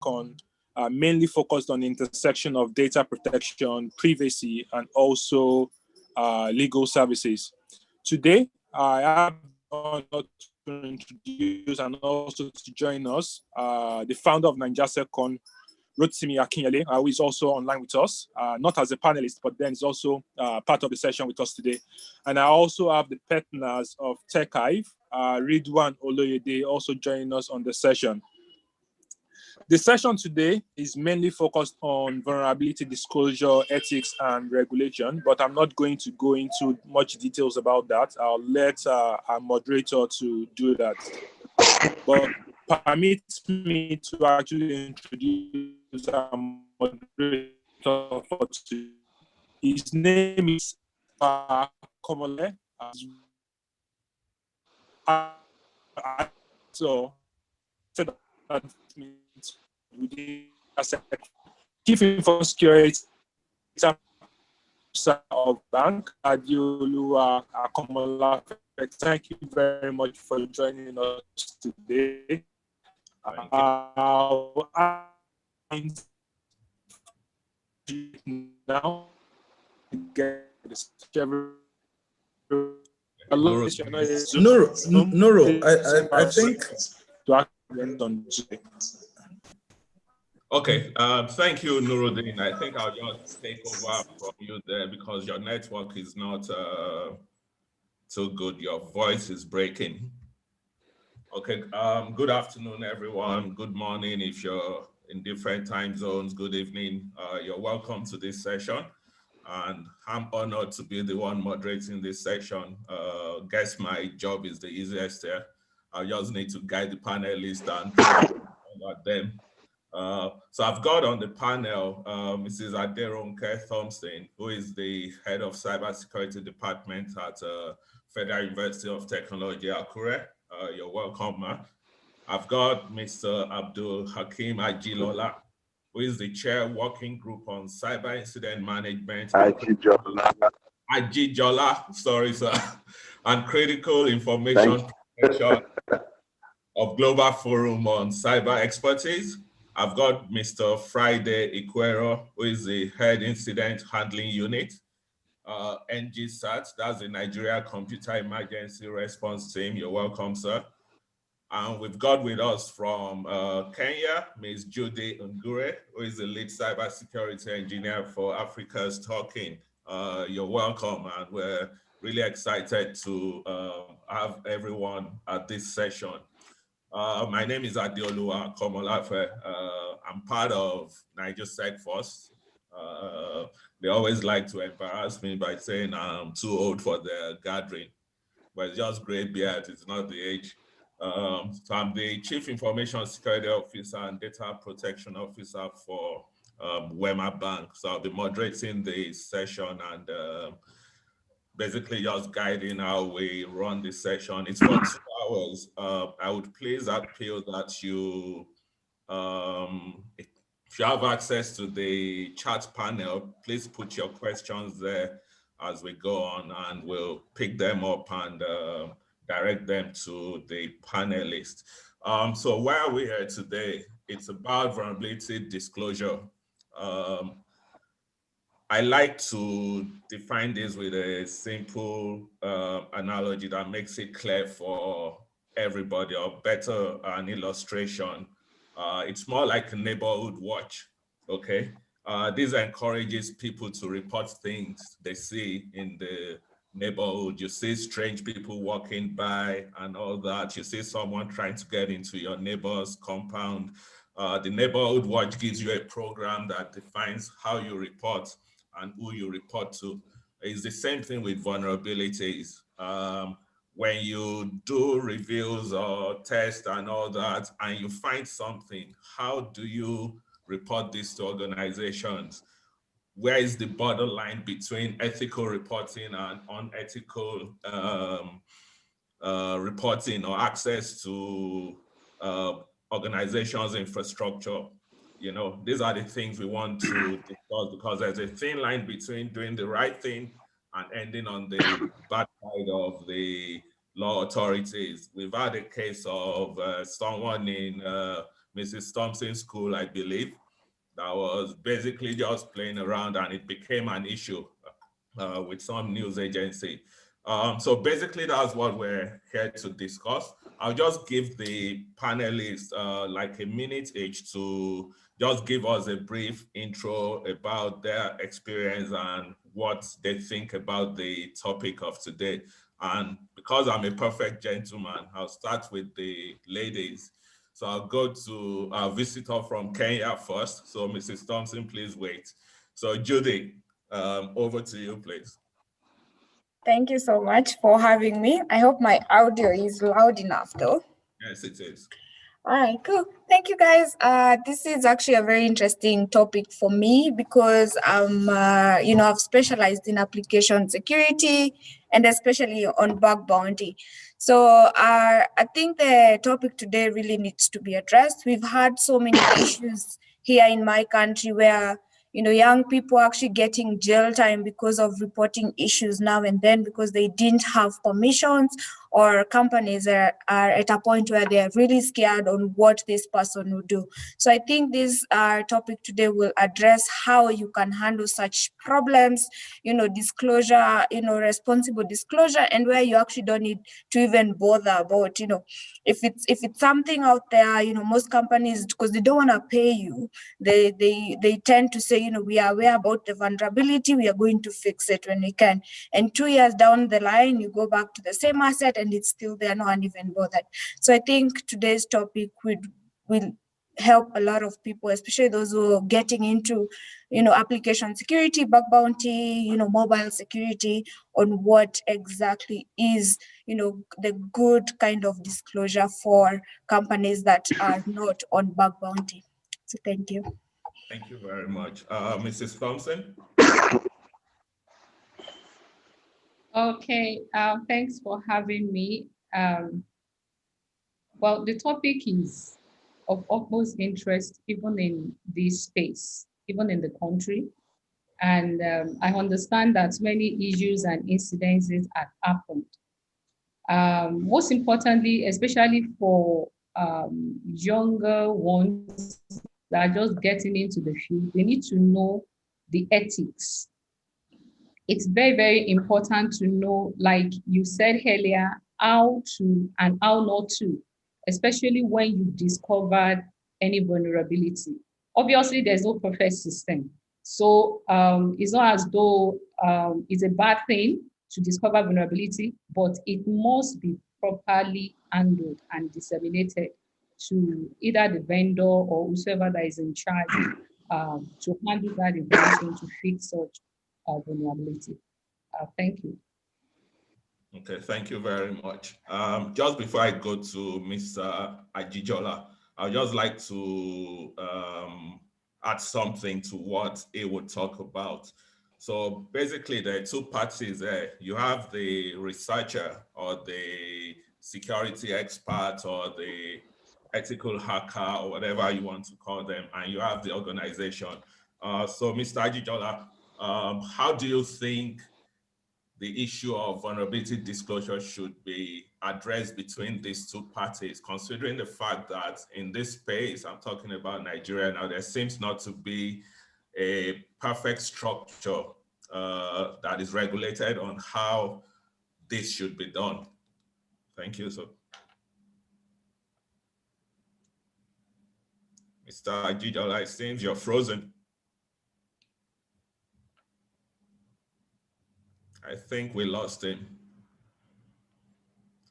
NaijaSecForce, mainly focused on the intersection of data protection, privacy, and also legal services. Today, I have the honor to introduce and also to join us the founder of NaijaSecForce, Rotimi Akinyele, who is also online with us, not as a panelist, but then is also part of the session with us today. And I also have the partners of Tech Hive, Ridwan Oloyede, also joining us on the session. The session today is mainly focused on vulnerability disclosure, ethics, and regulation, but I'm not going to go into much details about that. I'll let our moderator to do that. But permit me to actually introduce our moderator for today. His name is Komole. So, that means within Chief Information Security of Bank, Adiolu Akomola. Thank you very much for joining us today. Now, Noro, I think. Okay, thank you, Nuruddin. I think I'll just take over from you there because your network is not so good. Your voice is breaking. Okay, good afternoon, everyone. Good morning if you're in different time zones. Good evening. You're welcome to this session. And I'm honored to be the one moderating this session. Guess my job is the easiest here. I just need to guide the panelists and about them. So I've got on the panel Mrs. Aderonke Thompson, who is the head of cybersecurity department at Federal University of Technology, Akure. You're welcome, ma. I've got Mr. Abdul Hakim Ajilola, who is the chair working group on cyber incident management. Ajijola, sorry, sir, and critical information protection of Global Forum on Cyber Expertise. I've got Mr. Friday Iquero, who is the head incident handling unit. NGSAT, that's the Nigeria Computer Emergency Response Team. You're welcome, sir. And we've got with us from Kenya, Ms. Judy Ngure, who is the lead cybersecurity engineer for Africa's Talking. You're welcome, and we're really excited to have everyone at this session. My name is Adeolu Akomolafe. I'm part of NaijaSecForce. They always like to embarrass me by saying I'm too old for the gathering, but it's just gray beard, it's not the age. So I'm the Chief Information Security Officer and Data Protection Officer for Wema Bank. So I'll be moderating the session and basically just guiding how we run this session. It's for 2 hours. I would please appeal that you, if you have access to the chat panel, please put your questions there as we go on, and we'll pick them up and direct them to the panelists. So why are we here today? It's about vulnerability disclosure. I like to define this with a simple analogy that makes it clear for everybody, or better, an illustration. It's more like a neighborhood watch, okay? This encourages people to report things they see in the neighborhood. You see strange people walking by and all that. You see someone trying to get into your neighbor's compound. The neighborhood watch gives you a program that defines how you report and who you report to. It's the same thing with vulnerabilities. When you do reviews or tests and all that, and you find something, how do you report this to organizations? Where is the borderline between ethical reporting and unethical reporting or access to organizations' infrastructure? You know, these are the things we want to discuss, because there's a thin line between doing the right thing and ending on the bad side of the law authorities. We've had a case of someone in Mrs. Thompson's school, I believe, that was basically just playing around, and it became an issue with some news agency. So basically, that's what we're here to discuss. I'll just give the panelists like a minute each to just give us a brief intro about their experience and what they think about the topic of today. And because I'm a perfect gentleman, I'll start with the ladies. So I'll go to our visitor from Kenya first. So Mrs. Thompson, please wait. So Judy, over to you, please. Thank you so much for having me. I hope my audio is loud enough though. Yes, it is. All right, cool. Thank you guys. This is actually a very interesting topic for me because I've specialized in application security and especially on bug bounty. So I think the topic today really needs to be addressed. We've had so many issues here in my country where young people are actually getting jail time because of reporting issues now and then because they didn't have permissions, or companies are at a point where they are really scared on what this person will do. So I think this topic today will address how you can handle such problems, disclosure, responsible disclosure, and where you actually don't need to even bother about, if it's something out there, most companies, because they don't want to pay you, they tend to say, we are aware about the vulnerability, we are going to fix it when we can. And 2 years down the line, you go back to the same asset and it's still there, no one even bothered. So I think today's topic will help a lot of people, especially those who are getting into, application security, bug bounty, mobile security, on what exactly is, the good kind of disclosure for companies that are not on bug bounty. So thank you. Thank you very much. Mrs. Thompson? Okay, thanks for having me. Well, the topic is of utmost interest, even in this space, even in the country. And I understand that many issues and incidences have happened. Most importantly, especially for younger ones that are just getting into the field, they need to know the ethics. It's very, very important to know, like you said earlier, how to and how not to, especially when you discovered any vulnerability. Obviously, there's no perfect system. So it's not as though it's a bad thing to discover vulnerability, but it must be properly handled and disseminated to either the vendor or whoever that is in charge to handle that information to fix such vulnerability. Thank you. Okay, thank you very much. Just before I go to Mr. Ajijola, I'd just like to add something to what he would talk about. So basically, there are two parties there. You have the researcher or the security expert or the ethical hacker or whatever you want to call them, and you have the organization. So Mr. Ajijola, how do you think the issue of vulnerability disclosure should be addressed between these two parties, considering the fact that in this space, I'm talking about Nigeria now, there seems not to be a perfect structure that is regulated on how this should be done. Thank you, sir. Mr. Ajijola, it seems you're frozen. I think we lost him.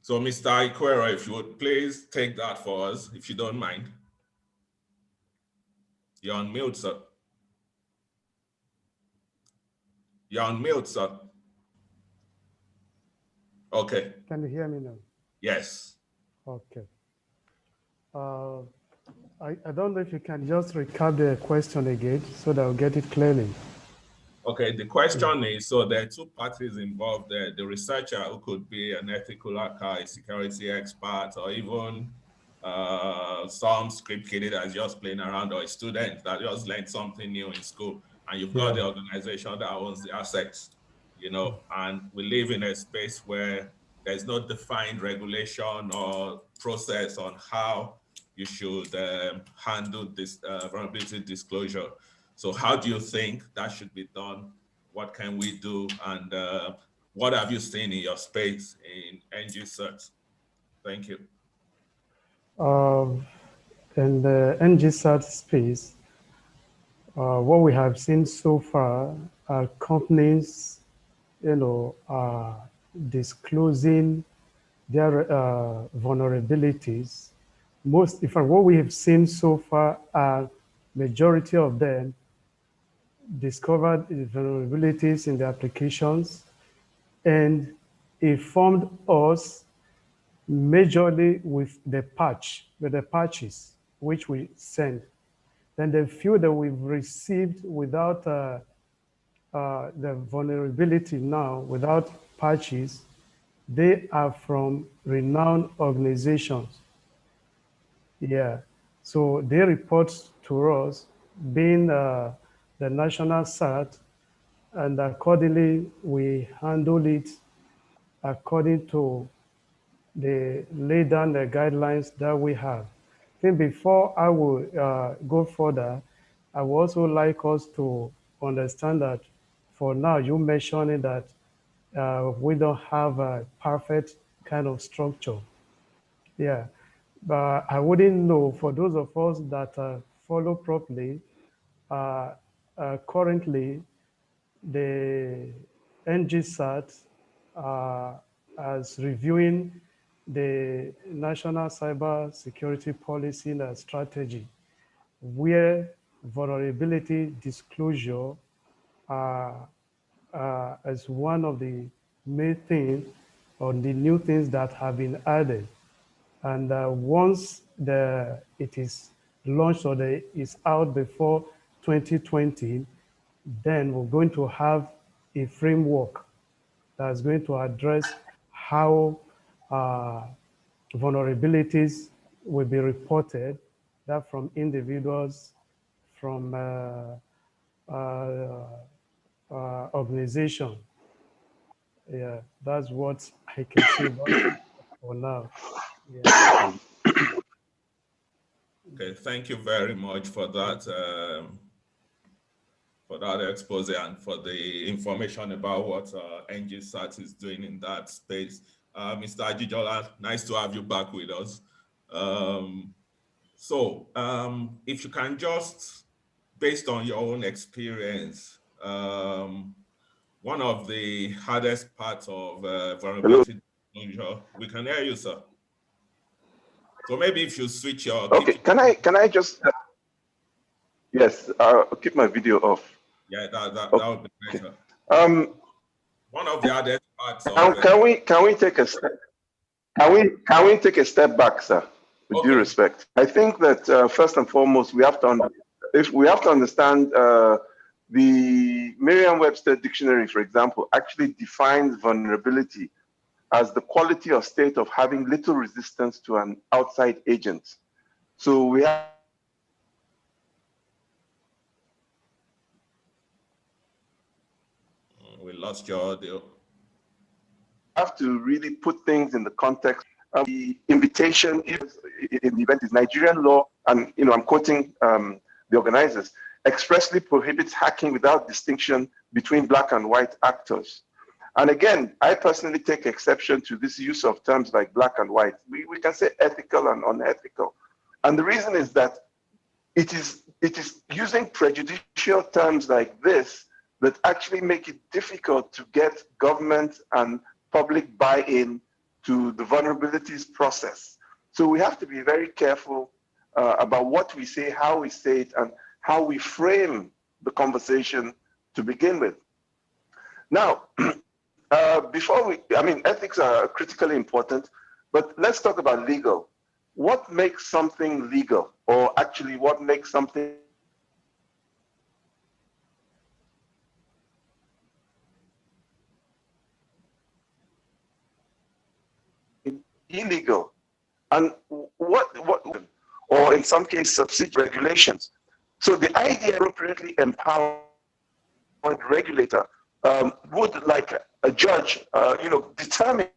So Mr. Iquero, if you would please take that for us, if you don't mind. You're on mute, sir. You're on mute, sir. Okay. Can you hear me now? Yes. Okay. I don't know if you can just recap the question again so that I'll get it clearly. Okay, the question is, so there are two parties involved there, the researcher who could be an ethical hacker, a security expert, or even some script kid that's just playing around, or a student that just learned something new in school. And you've got the organization that owns the assets, and we live in a space where there's no defined regulation or process on how you should handle this vulnerability disclosure. So how do you think that should be done? What can we do? And what have you seen in your space in NG-CERT? Thank you. In the NG-CERT space, what we have seen so far are companies, are disclosing their vulnerabilities. In fact, what we have seen so far are majority of them discovered vulnerabilities in the applications and informed us majorly with the patches which we send. Then the few that we've received without the vulnerability now, without patches, they are from renowned organizations. Yeah, so they report to us being the national CERT, and accordingly we handle it according to the lay down the guidelines that we have. I think before I will go further, I would also like us to understand that for now, you mentioned that we don't have a perfect kind of structure. Yeah, but I wouldn't know for those of us that follow properly, currently the NG-CERT as reviewing the National Cyber Security Policy and Strategy, where vulnerability disclosure as one of the main things or the new things that have been added. And once it is launched or is out before 2020, then we're going to have a framework that's going to address how vulnerabilities will be reported, that from individuals, from organization. Yeah, that's what I can say about for now. Yeah. Okay, thank you very much for that expose and for the information about what NG-CERT is doing in that space. Mr. Ajijola, nice to have you back with us. If you can just, based on your own experience, one of the hardest parts of vulnerability disclosure, we can hear you, sir. So maybe if you switch your... Okay, can I just... Yes, I'll keep my video off. Yeah, that would be better. One of the hardest parts of... Can we take a step? Can we take a step back, sir? With due respect, I think that first and foremost we have to understand the Merriam-Webster dictionary, for example, actually defines vulnerability as the quality or state of having little resistance to an outside agent. So we have lost your audio. Have to really put things in the context. The invitation in the event is Nigerian law, and I'm quoting the organizers, expressly prohibits hacking without distinction between black and white actors. And again, I personally take exception to this use of terms like black and white. We can say ethical and unethical. And the reason is that it is using prejudicial terms like this that actually make it difficult to get government and public buy-in to the vulnerabilities process. So we have to be very careful about what we say, how we say it, and how we frame the conversation to begin with. Now, ethics are critically important, but let's talk about legal. What makes something legal, or actually what makes something illegal? And what, or in some cases, subsidiary regulations. So the idea appropriately empowered regulator would, like a judge, determine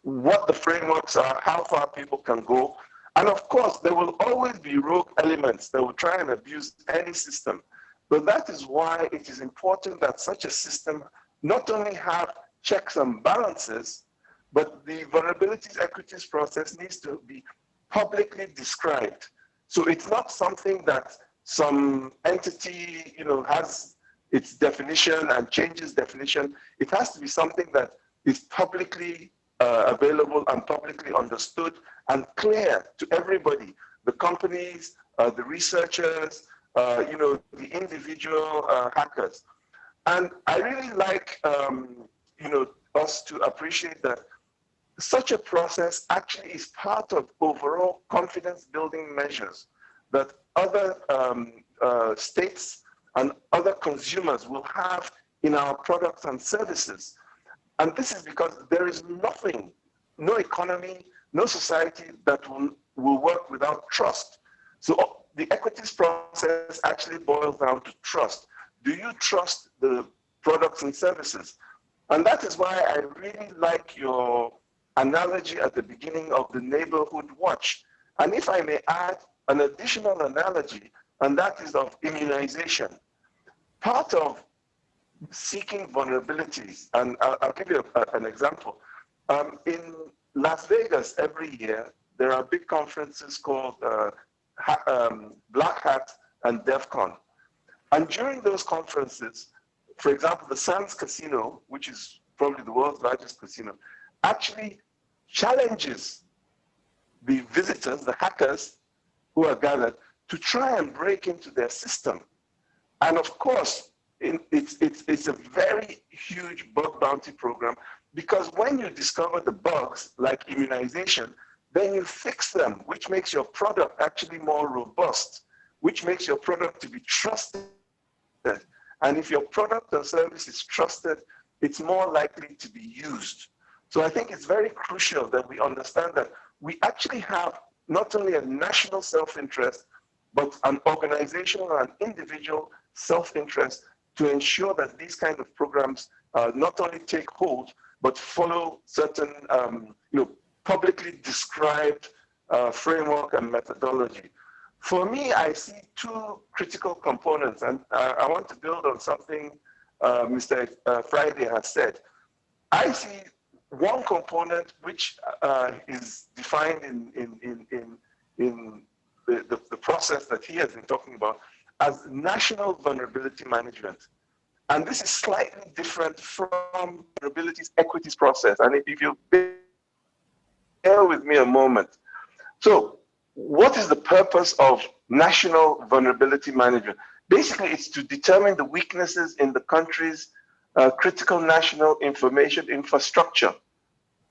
what the frameworks are, how far people can go, And of course, there will always be rogue elements that will try and abuse any system. But that is why it is important that such a system not only have checks and balances, but the vulnerabilities equities process needs to be publicly described. So it's not something that some entity, has its definition and changes definition. It has to be something that is publicly available and publicly understood and clear to everybody, the companies, the researchers, the individual hackers. And I really like, us to appreciate that such a process actually is part of overall confidence building measures that other states and other consumers will have in our products and services. And this is because there is nothing, no economy, no society that will work without trust. So the equities process actually boils down to trust. Do you trust the products and services? And that is why I really like your analogy at the beginning of the neighborhood watch. And if I may add an additional analogy, and that is of immunization. Part of seeking vulnerabilities, and I'll give you an example. In Las Vegas every year, there are big conferences called Black Hat and DEF CON. And during those conferences, for example, the Sands Casino, which is probably the world's largest casino, actually challenges the visitors, the hackers who are gathered, to try and break into their system. And of course, it's a very huge bug bounty program, because when you discover the bugs, like immunization, then you fix them, which makes your product actually more robust, which makes your product to be trusted. And if your product or service is trusted, it's more likely to be used. So I think it's very crucial that we understand that we actually have not only a national self-interest, but an organizational and individual self-interest to ensure that these kind of programs not only take hold, but follow certain publicly described framework and methodology. For me, I see two critical components, and I want to build on something Mr. Friday has said. I see one component which is defined in the process that he has been talking about as national vulnerability management. And this is slightly different from vulnerabilities equities process. And if you bear with me a moment. So what is the purpose of national vulnerability management? Basically, it's to determine the weaknesses in the country's critical national information infrastructure.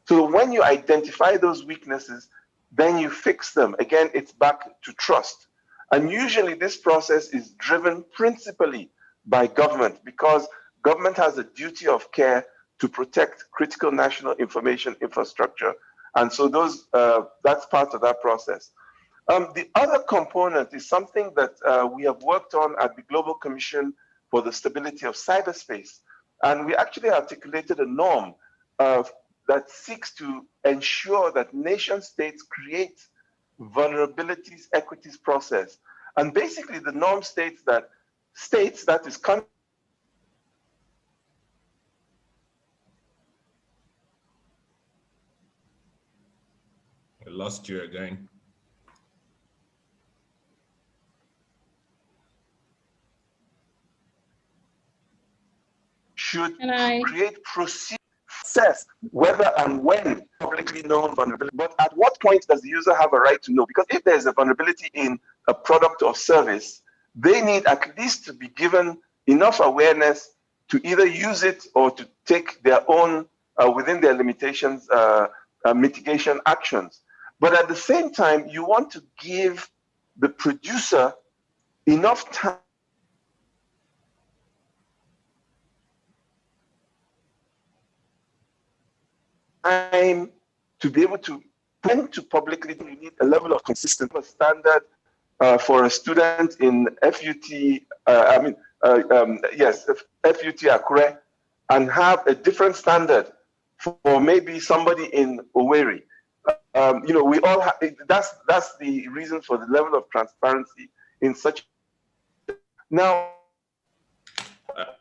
So when you identify those weaknesses, then you fix them. Again, it's back to trust. And usually this process is driven principally by government, because government has a duty of care to protect critical national information infrastructure. And so that's part of that process. The other component is something that we have worked on at the Global Commission for the Stability of Cyberspace. And we actually articulated a norm that seeks to ensure that nation states create vulnerabilities equities process. And basically the norm states that I lost you again. Should create process whether and when publicly known vulnerability. But at what point does the user have a right to know? Because if there's a vulnerability in a product or service, they need at least to be given enough awareness to either use it or to take their own, within their limitations, mitigation actions. But at the same time, you want to give the producer enough time to be able to point to publicly. You need a level of consistency, a standard for a student in FUT, FUT Akure, and have a different standard for maybe somebody in Owerri. We all have, that's the reason for the level of transparency in such. Now,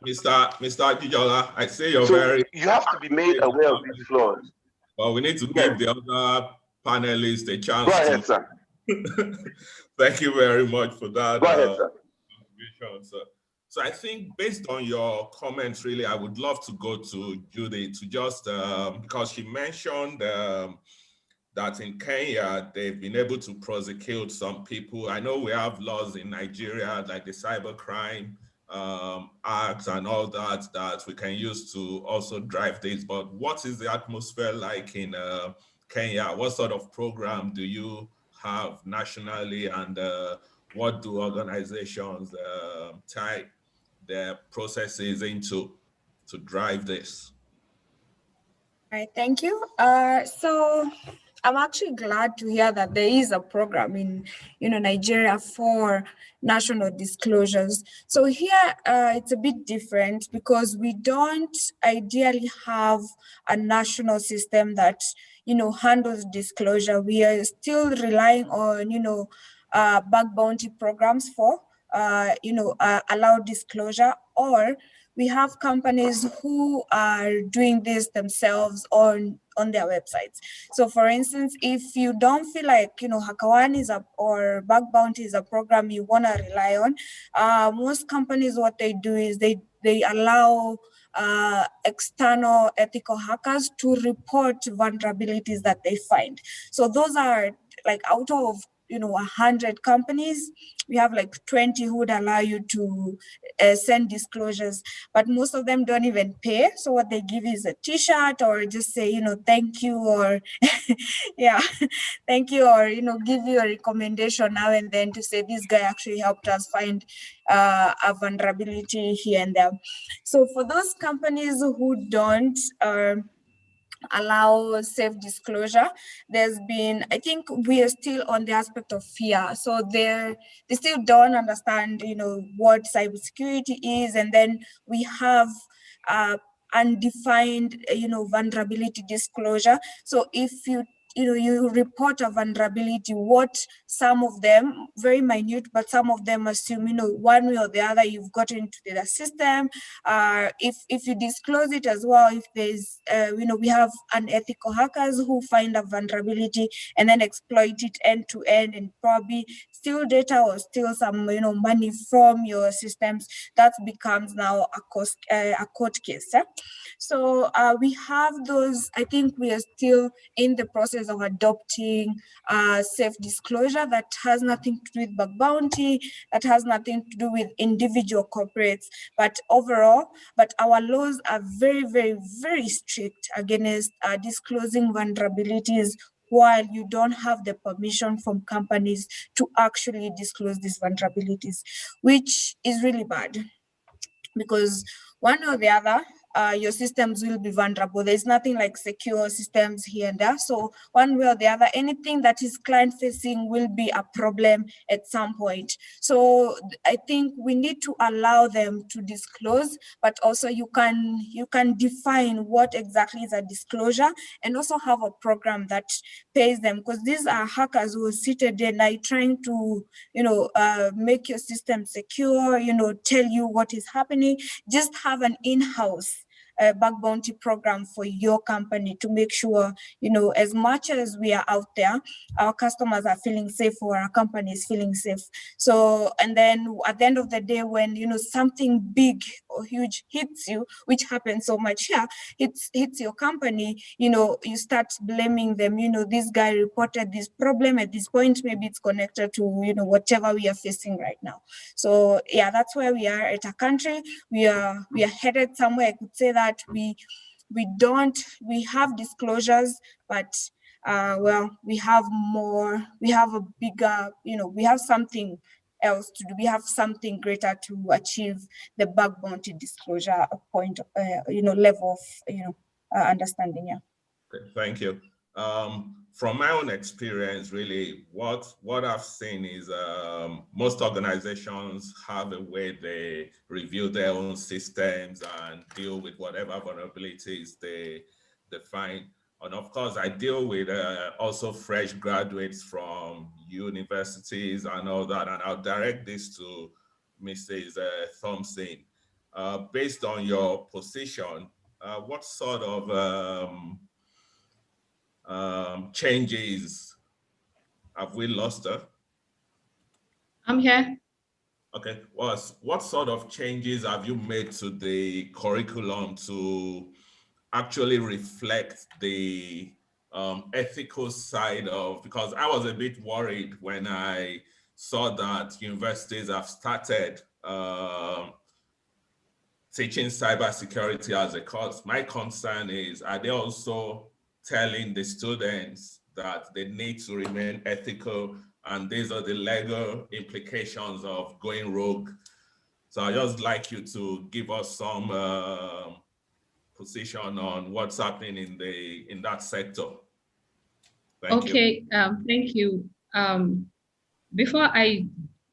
Mr. Gijola, I say you're so very. you have to be made aware of these flaws. Well, we need to give the other panelists a chance. Go ahead, sir. Thank you very much for that. Go ahead, sir. So I think based on your comments, really, I would love to go to Judy to just, because she mentioned that in Kenya, they've been able to prosecute some people. I know we have laws in Nigeria, like the Cybercrime Act and all that we can use to also drive this. But what is the atmosphere like in Kenya? What sort of program do you have nationally, and what do organizations tie their processes into to drive this? All right, thank you. So I'm actually glad to hear that there is a program in Nigeria for national disclosures. So here it's a bit different because we don't ideally have a national system that handles disclosure. We are still relying on bug bounty programs for allow disclosure, or we have companies who are doing this themselves on their websites. So for instance, if you don't feel like, HackerOne or Bug Bounty is a program you want to rely on, most companies, what they do is they allow external ethical hackers to report vulnerabilities that they find. So those are like out of 100 companies, we have like 20 who would allow you to send disclosures, but most of them don't even pay. So what they give is a t-shirt, or just say, thank you, or yeah, thank you, or, give you a recommendation now and then to say this guy actually helped us find a vulnerability here and there. So for those companies who don't allow safe disclosure, there's been, I think we are still on the aspect of fear. So they still don't understand, what cybersecurity is. And then we have undefined, vulnerability disclosure. So if you report a vulnerability, what some of them, very minute, but some of them assume, one way or the other, you've gotten into the system. If you disclose it as well, if there's, we have unethical hackers who find a vulnerability and then exploit it end to end and probably steal data or steal some, money from your systems, that becomes now a court case. Yeah? So we have those. I think we are still in the process of adopting safe disclosure that has nothing to do with bug bounty, that has nothing to do with individual corporates, but overall. But our laws are very, very, very strict against disclosing vulnerabilities while you don't have the permission from companies to actually disclose these vulnerabilities, which is really bad. Because one or the other, your systems will be vulnerable. There's nothing like secure systems here and there. So one way or the other, anything that is client facing will be a problem at some point. So I think we need to allow them to disclose, but also you can define what exactly is a disclosure, and also have a program that pays them, because these are hackers who are seated there like trying to make your system secure, tell you what is happening. Just have an in-house bug bounty program for your company to make sure, as much as we are out there, our customers are feeling safe, or our company is feeling safe. So, and then at the end of the day, when, something big or huge hits you, which happens so much here, hits your company, you start blaming them. This guy reported this problem at this point, maybe it's connected to, whatever we are facing right now. So yeah, that's where we are at a country. We are headed somewhere. I could say that we have disclosures, but we have more, we have a bigger, we have something else to do. We have something greater to achieve the bug bounty disclosure point, level of, understanding. Yeah. Okay, thank you. From my own experience, really, what I've seen is most organizations have a way they review their own systems and deal with whatever vulnerabilities they find. And of course, I deal with also fresh graduates from universities and all that. And I'll direct this to Mrs. Thompson. Based on your position, what sort of changes have we lost her? I'm here. Okay, what sort of changes have you made to the curriculum to actually reflect the ethical side of, because I was a bit worried when I saw that universities have started teaching cybersecurity as a course. My concern is, are they also telling the students that they need to remain ethical, and these are the legal implications of going rogue? So I'd just like you to give us some position on what's happening in that sector. Thank you. Thank you. Before I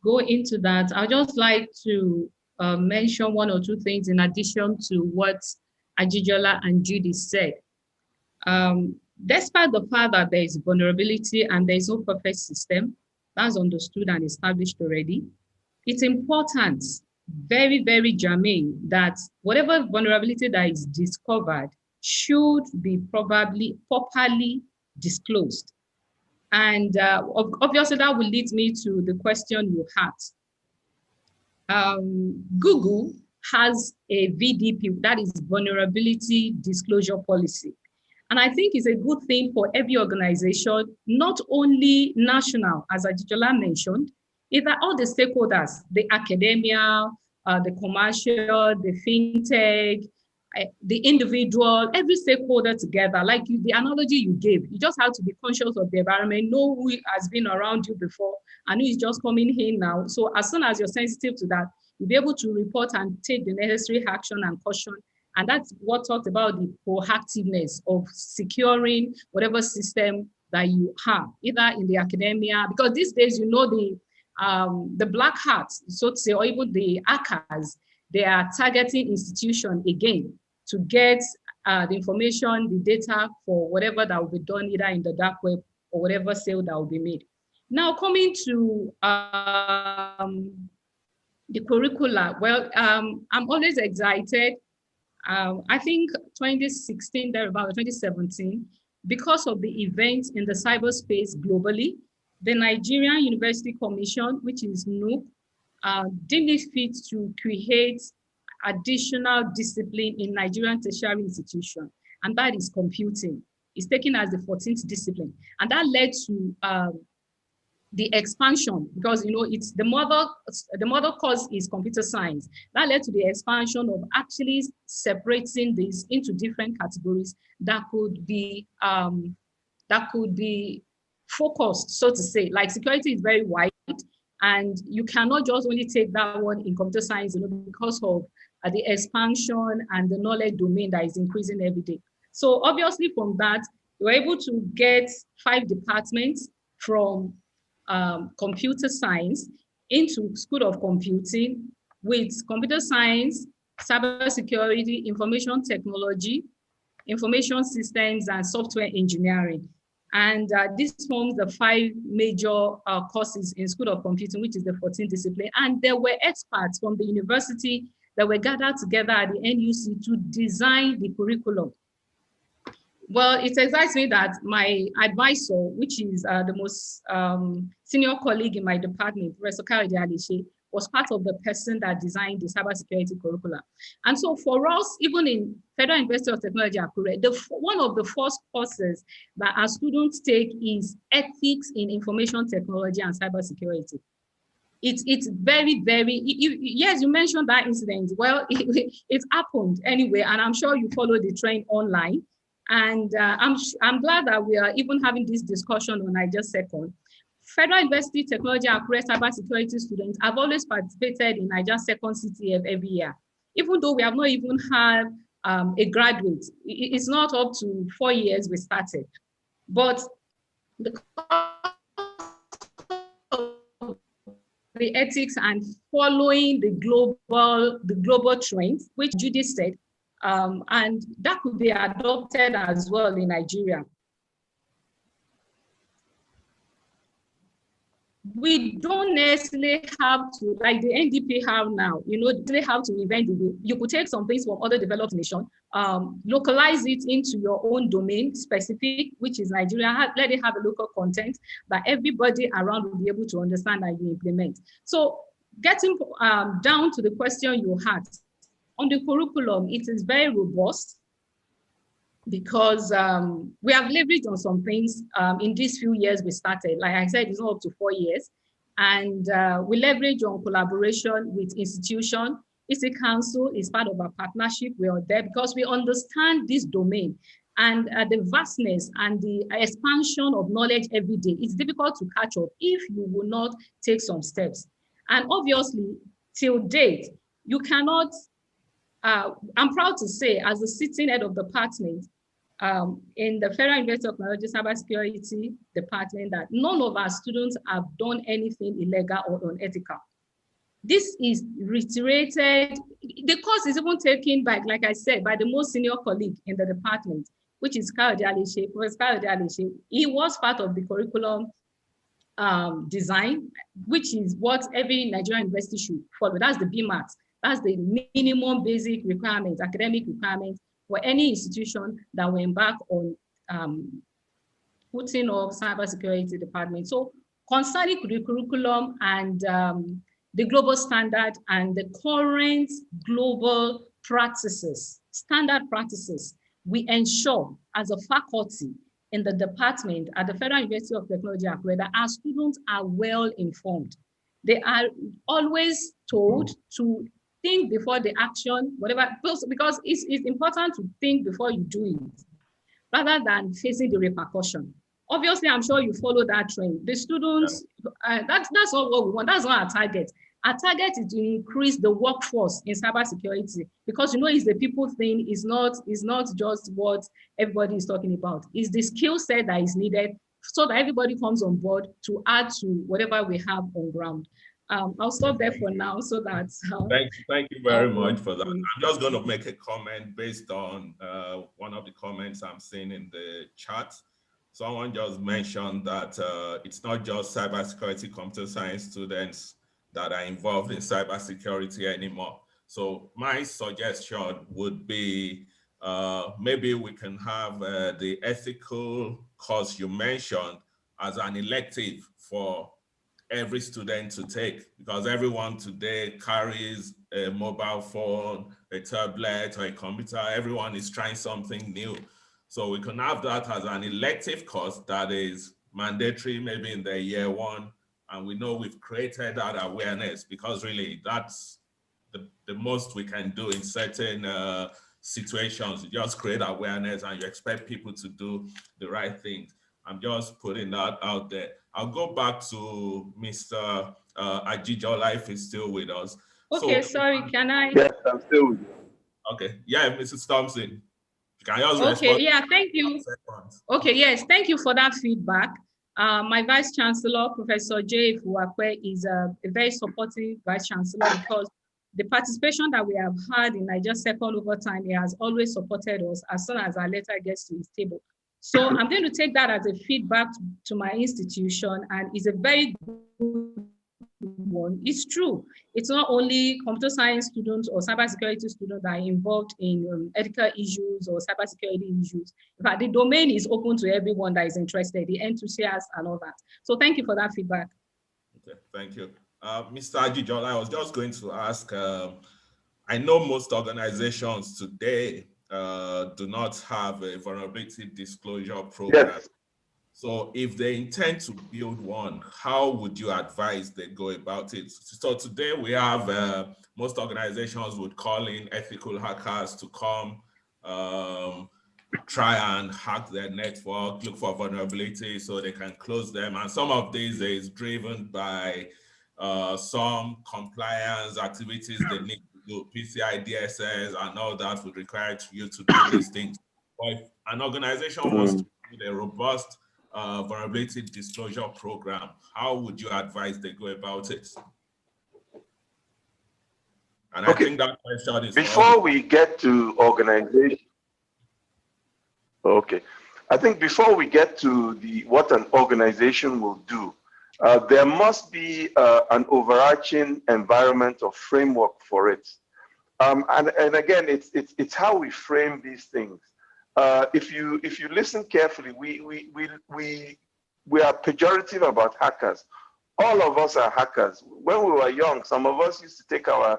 go into that, I'd just like to mention one or two things in addition to what Ajijola and Judy said. Despite the fact that there is vulnerability and there is no perfect system, that's understood and established already, it's important, very, very germane, that whatever vulnerability that is discovered should be properly disclosed. And obviously that will lead me to the question you had. Google has a VDP, that is Vulnerability Disclosure Policy. And I think it's a good thing for every organization, not only national, as Ajijola mentioned, is that all the stakeholders, the academia, the commercial, the fintech, the individual, every stakeholder together, like the analogy you gave, you just have to be conscious of the environment, know who has been around you before and who is just coming in now. So as soon as you're sensitive to that, you'll be able to report and take the necessary action and caution. And that's what talked about the proactiveness of securing whatever system that you have, either in the academia, because these days, you know, the black hats, so to say, or even the hackers, they are targeting institutions again to get the information, the data for whatever that will be done either in the dark web or whatever sale that will be made. Now coming to the curricula, well, I'm always excited. I think 2016, there about 2017, because of the events in the cyberspace globally, the Nigerian University Commission, which is NUC, deemed it fit to create additional discipline in Nigerian tertiary institution, and that is computing. It's taken as the 14th discipline, and that led to the expansion, because you know it's the mother course is computer science. That led to the expansion of actually separating this into different categories that could be focused, so to say. Like security is very wide, and you cannot just only take that one in computer science, you know, because of the expansion and the knowledge domain that is increasing every day. So obviously from that, we were able to get 5 departments from computer science into School of Computing, with computer science, cybersecurity, information technology, information systems, and software engineering. And this forms the 5 major courses in School of Computing, which is the 14th discipline. And there were experts from the university that were gathered together at the NUC to design the curriculum. Well, it excites me that my advisor, which is the most senior colleague in my department, Professor Kayode Adeshe, was part of the person that designed the cybersecurity curricula. And so for us, even in Federal University of Technology, Akure, one of the first courses that our students take is ethics in information technology and cybersecurity. It's very, very, yes, you mentioned that incident. Well, it happened anyway, and I'm sure you follow the trend online. And I'm glad that we are even having this discussion on NaijaSecForce. Federal University Technology Akure cybersecurity students have always participated in NaijaSecForce CTF every year, even though we have not even had a graduate. It's not up to 4 years we started, but the ethics and following the global trends, which Judy said, And that could be adopted as well in Nigeria. We don't necessarily have to, like the NDP have now, they have to invent the, you could take some things from other developed nations, localize it into your own domain specific, which is Nigeria, let it have a local content that everybody around will be able to understand and you implement. So getting down to the question you had, on the curriculum, it is very robust because we have leveraged on some things in these few years we started. Like I said, it's not up to 4 years. And we leverage on collaboration with institutions. ICT Council is part of our partnership. We are there because we understand this domain and the vastness and the expansion of knowledge every day. It's difficult to catch up if you will not take some steps. And obviously, till date, you cannot, I'm proud to say, as the sitting head of the department, in the Federal University of Technology Cybersecurity Department, that none of our students have done anything illegal or unethical. This is reiterated. The course is even taken by, like I said, by the most senior colleague in the department, which is Professor Kayode Aleshe. He was part of the curriculum design, which is what every Nigerian university should follow. That's the BMAT. That's the minimum basic requirements, academic requirements for any institution that will embark on putting up cybersecurity department. So concerning the curriculum and the global standard and the current global practices, standard practices, we ensure as a faculty in the department at the Federal University of Technology, Akure, that our students are well informed. They are always told to think before the action, whatever, because it's important to think before you do it, rather than facing the repercussion. Obviously, I'm sure you follow that trend. The students, that's not what we want. That's not our target. Our target is to increase the workforce in cybersecurity because it's the people thing. It's not just what everybody is talking about. It's the skill set that is needed so that everybody comes on board to add to whatever we have on ground. I'll stop there for now so that. Thank you very much for that. I'm just going to make a comment based on one of the comments I'm seeing in the chat. Someone just mentioned that it's not just cybersecurity computer science students that are involved in cybersecurity anymore. So my suggestion would be maybe we can have the ethical course you mentioned as an elective for every student to take, because everyone today carries a mobile phone, a tablet, or a computer. Everyone is trying something new. So we can have that as an elective course that is mandatory maybe in the year one. And we know we've created that awareness because really that's the most we can do in certain situations. You just create awareness and you expect people to do the right things. I'm just putting that out there. I'll go back to Mr. Ajijola if he's still with us. Okay, so, sorry, can I? Yes, I'm still with you. Okay, yeah, Mrs. Thompson. Can I also respond? Okay, yeah, thank you. Okay, yes, thank you for that feedback. My Vice Chancellor, Professor J. Fuakwe, is a very supportive Vice Chancellor because the participation that we have had in NaijaSecForce over time, he has always supported us as soon as our letter gets to his table. So I'm going to take that as a feedback to my institution, and it's a very good one. It's true. It's not only computer science students or cybersecurity students that are involved in ethical issues or cybersecurity issues. In fact, the domain is open to everyone that is interested, the enthusiasts and all that. So thank you for that feedback. Okay, thank you. Mr. Ajijola, I was just going to ask, I know most organizations today do not have a vulnerability disclosure program. Yes. So if they intend to build one, how would you advise they go about it? So today we have, most organizations would call in ethical hackers to come try and hack their network, look for vulnerabilities so they can close them. And some of these is driven by some compliance activities they need to do, PCI DSS and all that would require you to do these things. But if an organization wants to build a robust vulnerability disclosure program, how would you advise they go about it? And I think that question is before we get to organization. Okay, I think before we get to what an organization will do, there must be an overarching environment or framework for it. And again, it's how we frame these things. If you listen carefully, we are pejorative about hackers. All of us are hackers. When we were young, some of us used to take our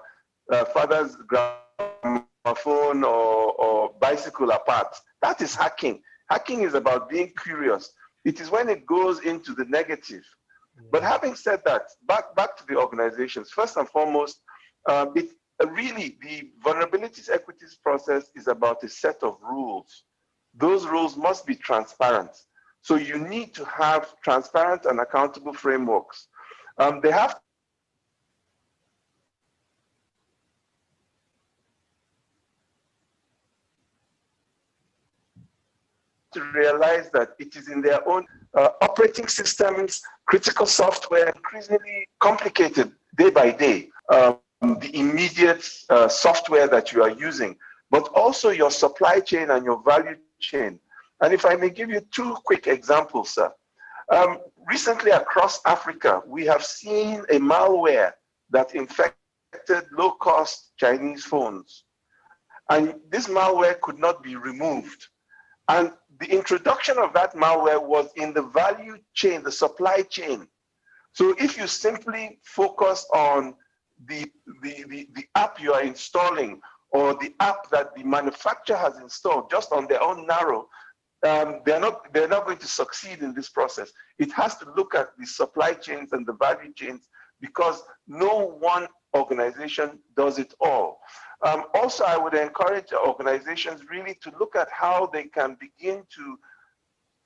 father's gramophone or bicycle apart. That is hacking. Hacking is about being curious. It is when it goes into the negative. But having said that, back to the organizations, first and foremost, really the vulnerabilities equities process is about a set of rules. Those rules must be transparent. So you need to have transparent and accountable frameworks. They have to realize that it is in their own operating systems, critical software, increasingly complicated day by day. The immediate software that you are using, but also your supply chain and your value chain. And if I may give you two quick examples, sir. Recently across Africa, we have seen a malware that infected low-cost Chinese phones. And this malware could not be removed. And the introduction of that malware was in the value chain, the supply chain. So if you simply focus on the app you are installing or the app that the manufacturer has installed just on their own narrow, they're not going to succeed in this process. It has to look at the supply chains and the value chains because no one organization does it all. Also, I would encourage organizations really to look at how they can begin to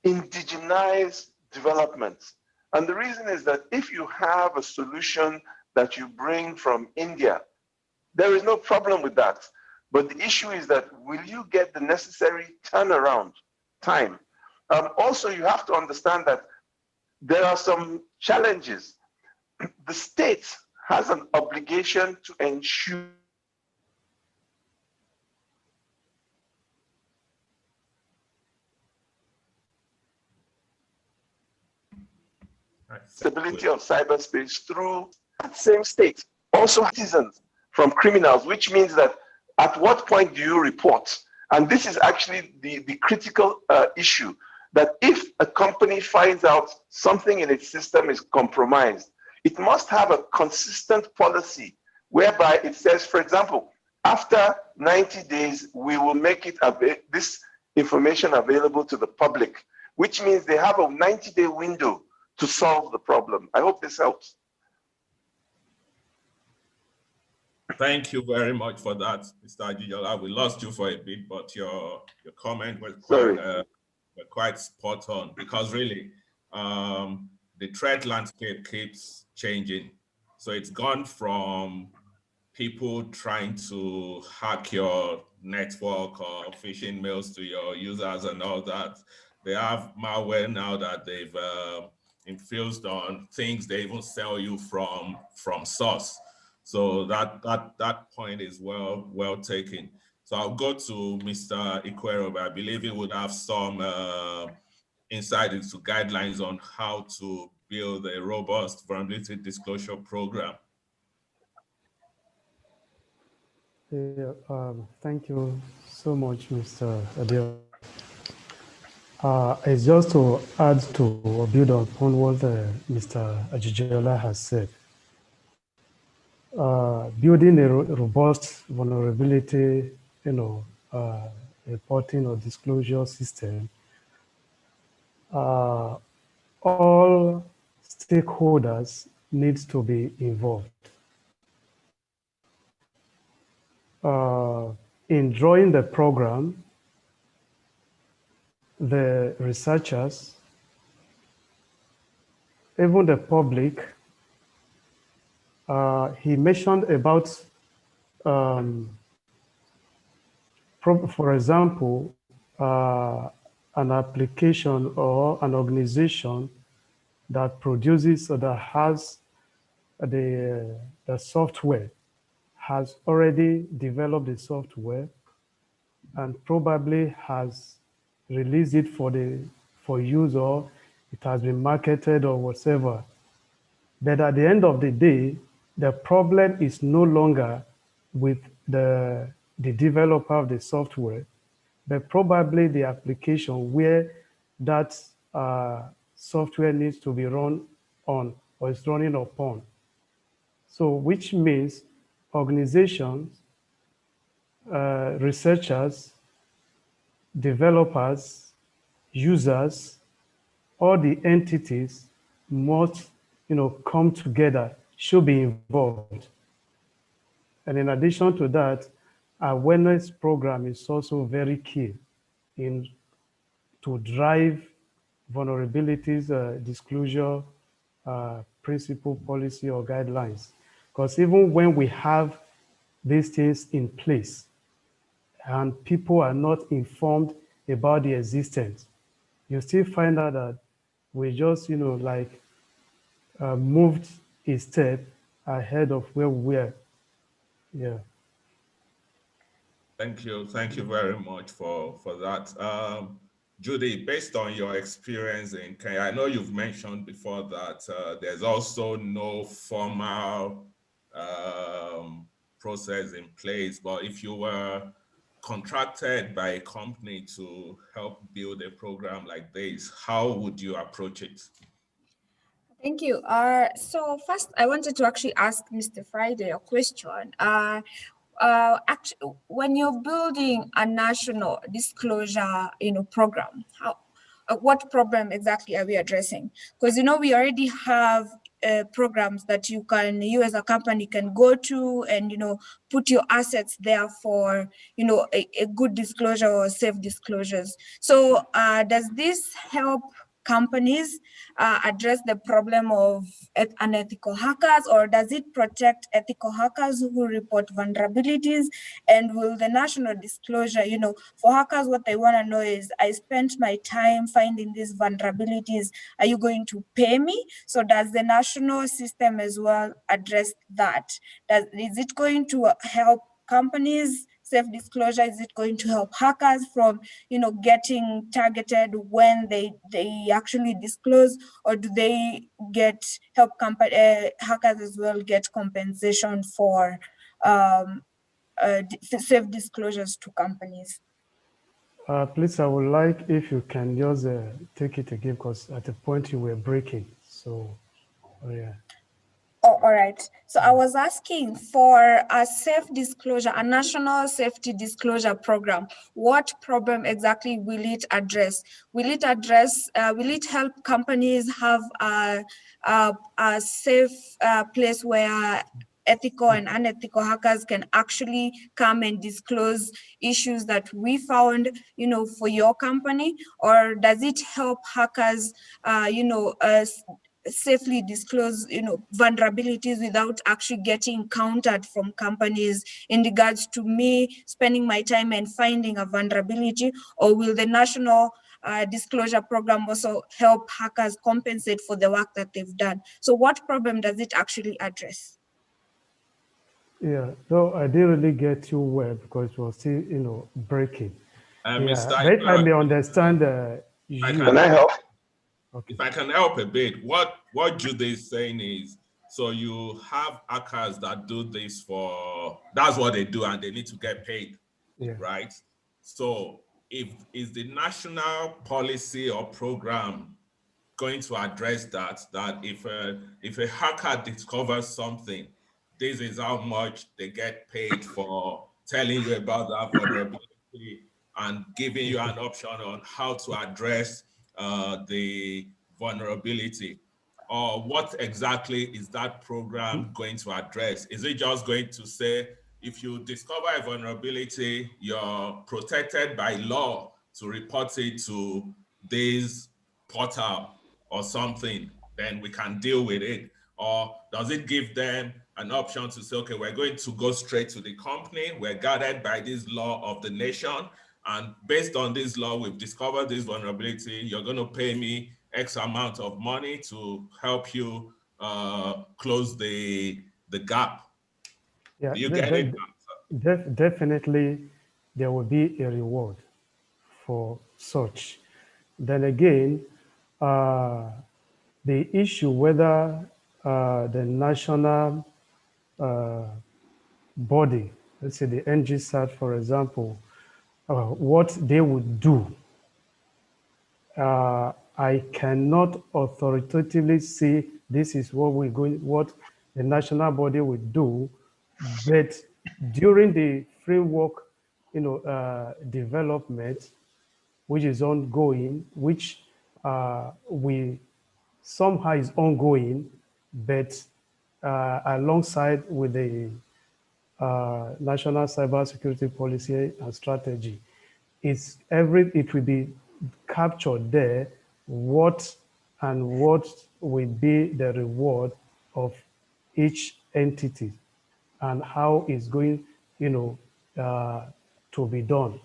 indigenize development. And the reason is that if you have a solution that you bring from India, there is no problem with that. But the issue is that will you get the necessary turnaround time? Also, you have to understand that there are some challenges. The state has an obligation to ensure stability of cyberspace through that same state. Also citizens from criminals, which means that at what point do you report? And this is actually the critical issue, that if a company finds out something in its system is compromised, it must have a consistent policy whereby it says, for example, after 90 days, we will make this information available to the public, which means they have a 90-day window to solve the problem. I hope this helps. Thank you very much for that, Mr. Ajijola. We lost you for a bit, but your comment was quite spot on, because really the threat landscape keeps changing. So it's gone from people trying to hack your network or phishing mails to your users and all that. They have malware now that they've infused on things they even sell you from source. So that point is well taken. So I'll go to Mr. Iquero, but I believe he would have some insight into guidelines on how to build a robust vulnerability disclosure program. Yeah, thank you so much, Mr. Adil. It's just to add to or build upon what Mr. Ajijola has said. Building a robust vulnerability, reporting or disclosure system, all stakeholders need to be involved. In drawing the program, the researchers, even the public, he mentioned about, for example, an application or an organization that produces or that has the software has already developed the software and probably has released it for use, or it has been marketed or whatever. But at the end of the day, the problem is no longer with the developer of the software, but probably the application where that software needs to be run on or is running upon. So which means organizations, researchers, developers, users, all the entities must, come together, should be involved. And in addition to that, awareness program is also very key in to drive vulnerabilities disclosure principle, policy, or guidelines. Because even when we have these things in place and people are not informed about the existence, you still find out that we just, moved a step ahead of where we were. Yeah. Thank you very much for that. Judy, based on your experience in Kenya, I know you've mentioned before that there's also no formal process in place, but if you were contracted by a company to help build a program like this, how would you approach it? Thank you. So first, I wanted to actually ask Mr. Friday a question. Actually, when you're building a national disclosure, program, what problem exactly are we addressing? Because we already have programs that you as a company can go to and put your assets there for a good disclosure or safe disclosures. So does this help companies address the problem of unethical hackers, or does it protect ethical hackers who report vulnerabilities? And will the national disclosure, for hackers, what they want to know is, I spent my time finding these vulnerabilities. Are you going to pay me? So does the national system as well address that? Is it going to help companies? Self-disclosure, is it going to help hackers from getting targeted when they actually disclose, or do they help hackers as well get compensation for safe disclosures to companies? Please, I would like if you can just take it again, because at the point you were breaking. So, yeah. Oh, all right. So I was asking for a safe disclosure, a national safety disclosure program. What problem exactly will it address? Will it help companies have a safe place where ethical and unethical hackers can actually come and disclose issues that we found, for your company? Or does it help hackers, safely disclose vulnerabilities without actually getting countered from companies in regards to me spending my time and finding a vulnerability? Or will the national disclosure program also help hackers compensate for the work that they've done? So what problem does it actually address? Yeah, no, I didn't really get you well because it was still, breaking. Yeah, Mr. but I may understand you. Can I help? Okay. If I can help a bit, what Jude is saying is, so you have hackers that do this that's what they do, and they need to get paid, right? So is the national policy or program going to address that if a hacker discovers something, this is how much they get paid for telling you about that vulnerability and giving you an option on how to address the vulnerability? Or what exactly is that program going to address? Is it just going to say, if you discover a vulnerability, you're protected by law to report it to this portal or something, then we can deal with it? Or does it give them an option to say, okay, we're going to go straight to the company, we're guarded by this law of the nation, and based on this law, we've discovered this vulnerability, you're going to pay me X amount of money to help you close the gap? Yeah, Do you get it? definitely there will be a reward for such. Then again, the issue whether the national body, let's say the NGSAT, for example, what they would do, I cannot authoritatively say this is what the national body would do, but during the framework, development, which is ongoing, which we somehow is ongoing, but alongside with the national cybersecurity policy and strategy, it will be captured there what will be the reward of each entity and how it's going, to be done.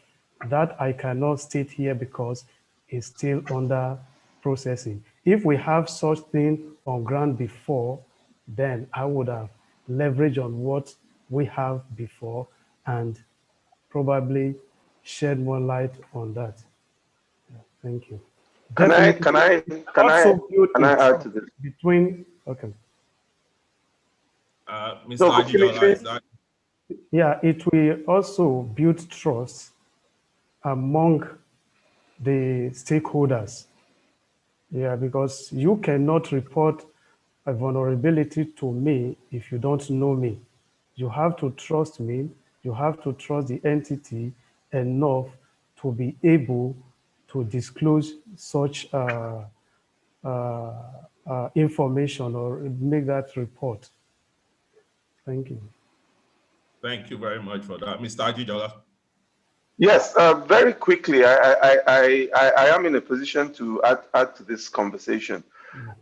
That I cannot state here because it's still under processing. If we have such thing on ground before, then I would have leveraged on what we have before and probably shed more light on that. Thank you. Can I Also build add to this? between, okay. Mr. No, Ajijola, is that? Yeah, it will also build trust among the stakeholders. Yeah, because you cannot report a vulnerability to me if you don't know me. You have to trust me. You have to trust the entity enough to be able to disclose such information or make that report. Thank you. Thank you very much for that. Mr. Ajijola. Yes, very quickly, I am in a position to add to this conversation.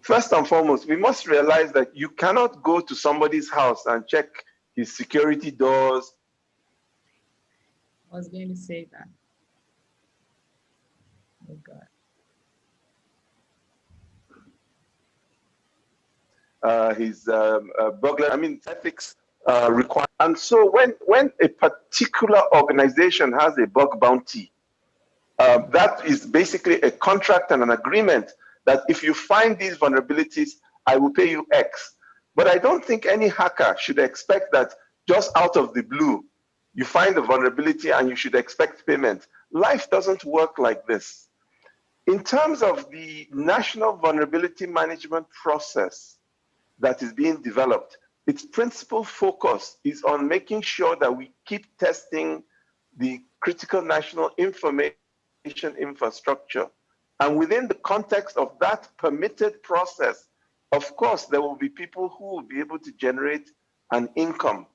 First and foremost, we must realize that you cannot go to somebody's house and check his security doors. I was going to say that. Oh, God. His burglar, ethics require. And so when a particular organization has a bug bounty, that is basically a contract and an agreement that if you find these vulnerabilities, I will pay you X. But I don't think any hacker should expect that just out of the blue, you find a vulnerability and you should expect payment. Life doesn't work like this. In terms of the national vulnerability management process that is being developed, its principal focus is on making sure that we keep testing the critical national information infrastructure. And within the context of that permitted process, of course, there will be people who will be able to generate an income.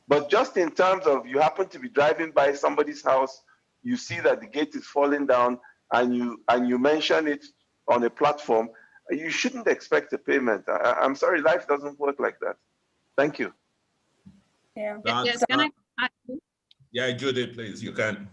But just in terms of you happen to be driving by somebody's house, you see that the gate is falling down and you mention it on a platform, you shouldn't expect a payment. I'm sorry, life doesn't work like that. Thank you. Yeah. Yes, can I add? Yeah, Judy, please, you can.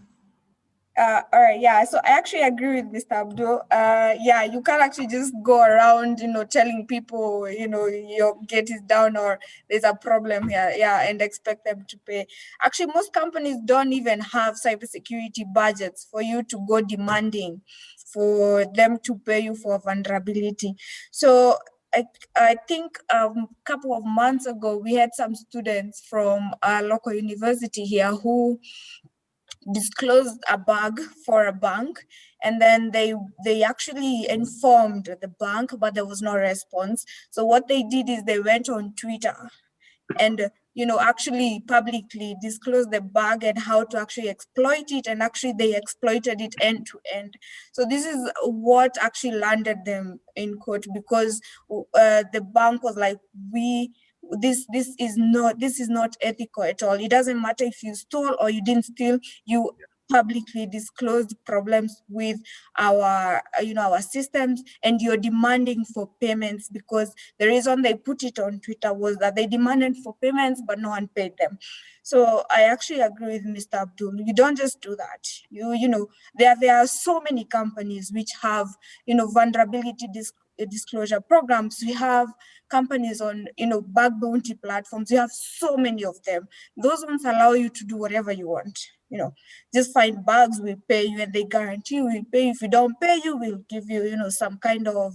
All right, yeah, so I actually agree with Mr. Abdul. Yeah, you can't actually just go around, telling people, your gate is down or there's a problem here, yeah, and expect them to pay. Actually, most companies don't even have cybersecurity budgets for you to go demanding for them to pay you for vulnerability. So I think a couple of months ago, we had some students from a local university here who disclosed a bug for a bank, and then they actually informed the bank, but there was no response. So what they did is they went on Twitter and actually publicly disclose the bug and how to actually exploit it, and actually they exploited it end to end. So this is what actually landed them in court, because the bank was like, this is not ethical at all. It doesn't matter if you stole or you didn't steal, you publicly disclosed problems with our our systems, and you're demanding for payments, because the reason they put it on Twitter was that they demanded for payments but no one paid them. So I actually agree with Mr. Abdul. You don't just do that. There are so many companies which have vulnerability the disclosure programs. We have companies on, bug bounty platforms. You have so many of them. Those ones allow you to do whatever you want. Just find bugs, we pay you, and they guarantee we'll pay you. If you don't pay you, we'll give you, some kind of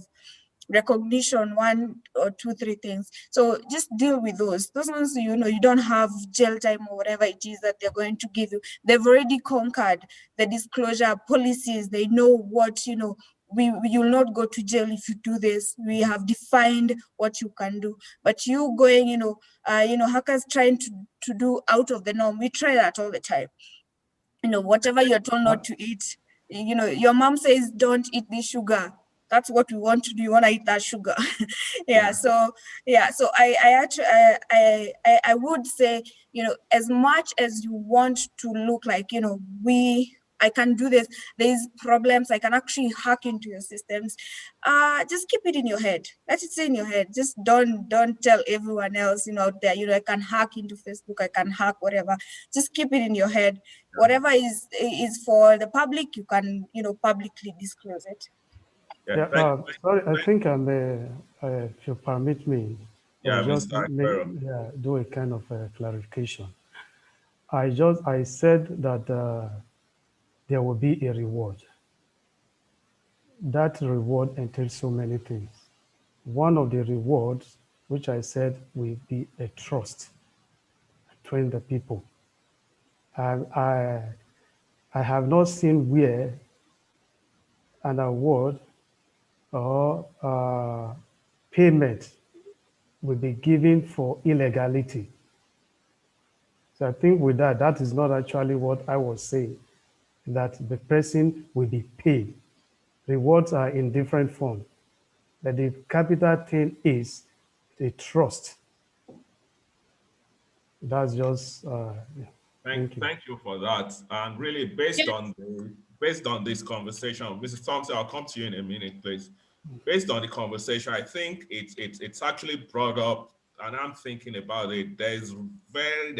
recognition, 1 or 2, 3 things. So just deal with those. Those ones, you don't have jail time or whatever it is that they're going to give you. They've already conquered the disclosure policies. They know what, you'll not go to jail if you do this. We have defined what you can do. But you going, hackers trying to do out of the norm. We try that all the time. Whatever you're told not to eat, your mom says, don't eat this sugar. That's what we want to do. You want to eat that sugar. So I actually, I would say, as much as you want to look like, I can do this, there's problems, I can actually hack into your systems. Just keep it in your head. Let it stay in your head. Just don't tell everyone else, out there, I can hack into Facebook, I can hack whatever. Just keep it in your head. Whatever is for the public, you can, publicly disclose it. Sorry, I think I may, if you permit me, just do a kind of clarification. I said that there will be a reward. That reward entails so many things. One of the rewards, which I said will be a trust between the people. I have not seen where an award or payment will be given for illegality. So I think with that is not actually what I was saying, that the person will be paid. Rewards are in different forms, but the capital thing is the trust. That's just, Thank you for that. And really based on this conversation, Mrs. Thompson, I'll come to you in a minute, please. Based on the conversation, I think it's actually brought up, and I'm thinking about it. There's a very,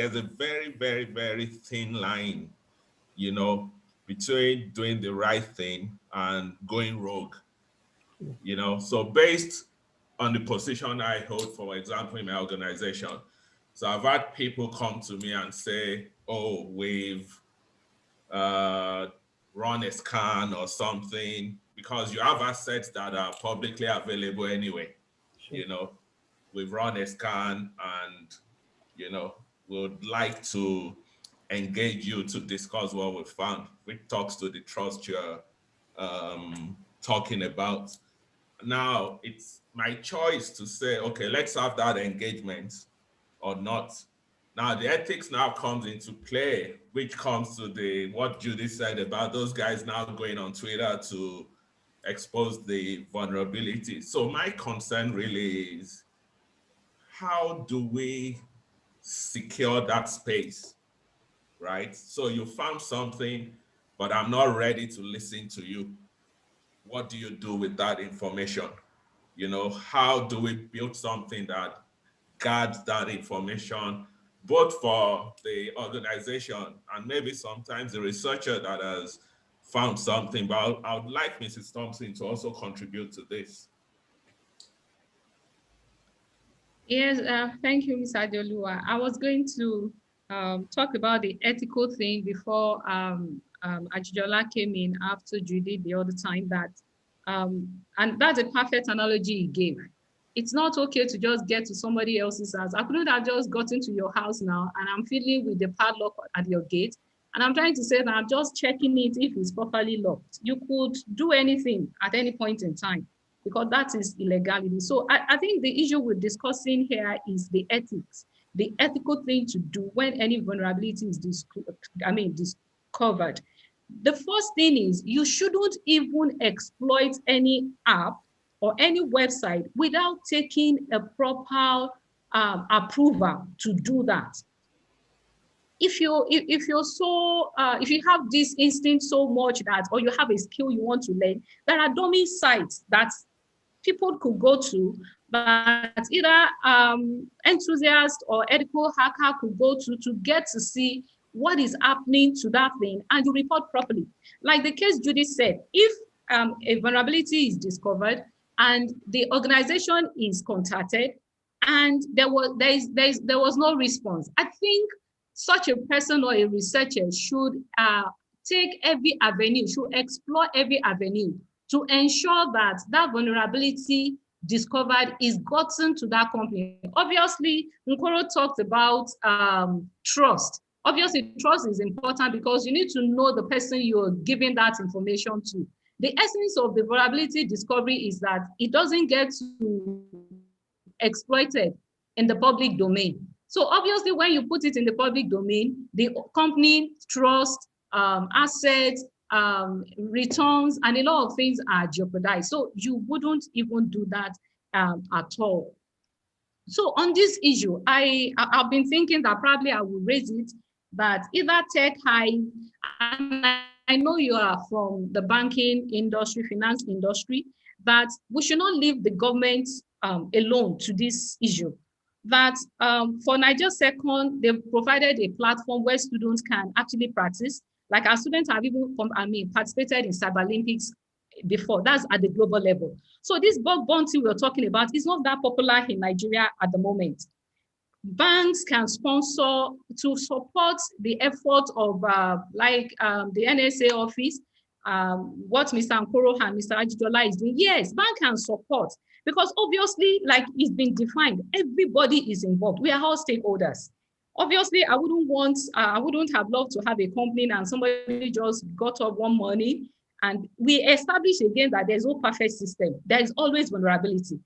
very, very thin line, between doing the right thing and going rogue. So based on the position I hold, for example, in my organization, so I've had people come to me and say, "Oh, we've run a scan or something," because you have assets that are publicly available anyway. Sure. We've run a scan and, would like to engage you to discuss what we found, which talks to the trust you're talking about. Now, it's my choice to say, okay, let's have that engagement or not. Now, the ethics now comes into play, which comes to what Judy said about those guys now going on Twitter to expose the vulnerabilities. So my concern really is, how do we secure that space, right? So you found something, but I'm not ready to listen to you. What do you do with that information? How do we build something that guards that information, both for the organization and maybe sometimes the researcher that has found something? But I would like Mrs. Thompson to also contribute to this. Yes, thank you, Ms. Adeolua. I was going to talk about the ethical thing before Ajijola came in after Judy the other time, and that's a perfect analogy he gave. It's not okay to just get to somebody else's house. I couldn't have just gotten to your house now and I'm fiddling with the padlock at your gate. And I'm trying to say that I'm just checking it if it's properly locked. You could do anything at any point in time, because that is illegality. So I think the issue we're discussing here is the ethics, the ethical thing to do when any vulnerability is discovered. The first thing is you shouldn't even exploit any app or any website without taking a proper approval to do that. If you have this instinct so much that, or you have a skill you want to learn, there are dummy sites that people could go to, that either enthusiast or ethical hacker could go to get to see what is happening to that thing, and you report properly. Like the case Judy said, if a vulnerability is discovered and the organization is contacted, and there was no response. I think such a person or a researcher should take every avenue, should explore every avenue to ensure that that vulnerability discovered is gotten to that company. Obviously, Nkoro talked about trust. Obviously, trust is important because you need to know the person you're giving that information to. The essence of the vulnerability discovery is that it doesn't get to exploited in the public domain. So obviously, when you put it in the public domain, the company trust, assets, returns, and a lot of things are jeopardized. So you wouldn't even do that at all. So on this issue, I've been thinking that probably I will raise it, that either Tech Hive, and I know you are from the banking industry, finance industry, that we should not leave the government alone to this issue. That for NaijaSecForce, they've provided a platform where students can actually practice. Like our students have even participated in Cyber Olympics before. That's at the global level. So this bug bounty we're talking about is not that popular in Nigeria at the moment. Banks can sponsor to support the effort of the NSA office, what Mr. Nkoro and Mr. Ajijola is doing. Yes, bank can support, because obviously, like it's been defined, everybody is involved. We are all stakeholders. Obviously, I wouldn't have loved to have a company and somebody just got up one morning and we establish again that there's no perfect system. There is always vulnerability.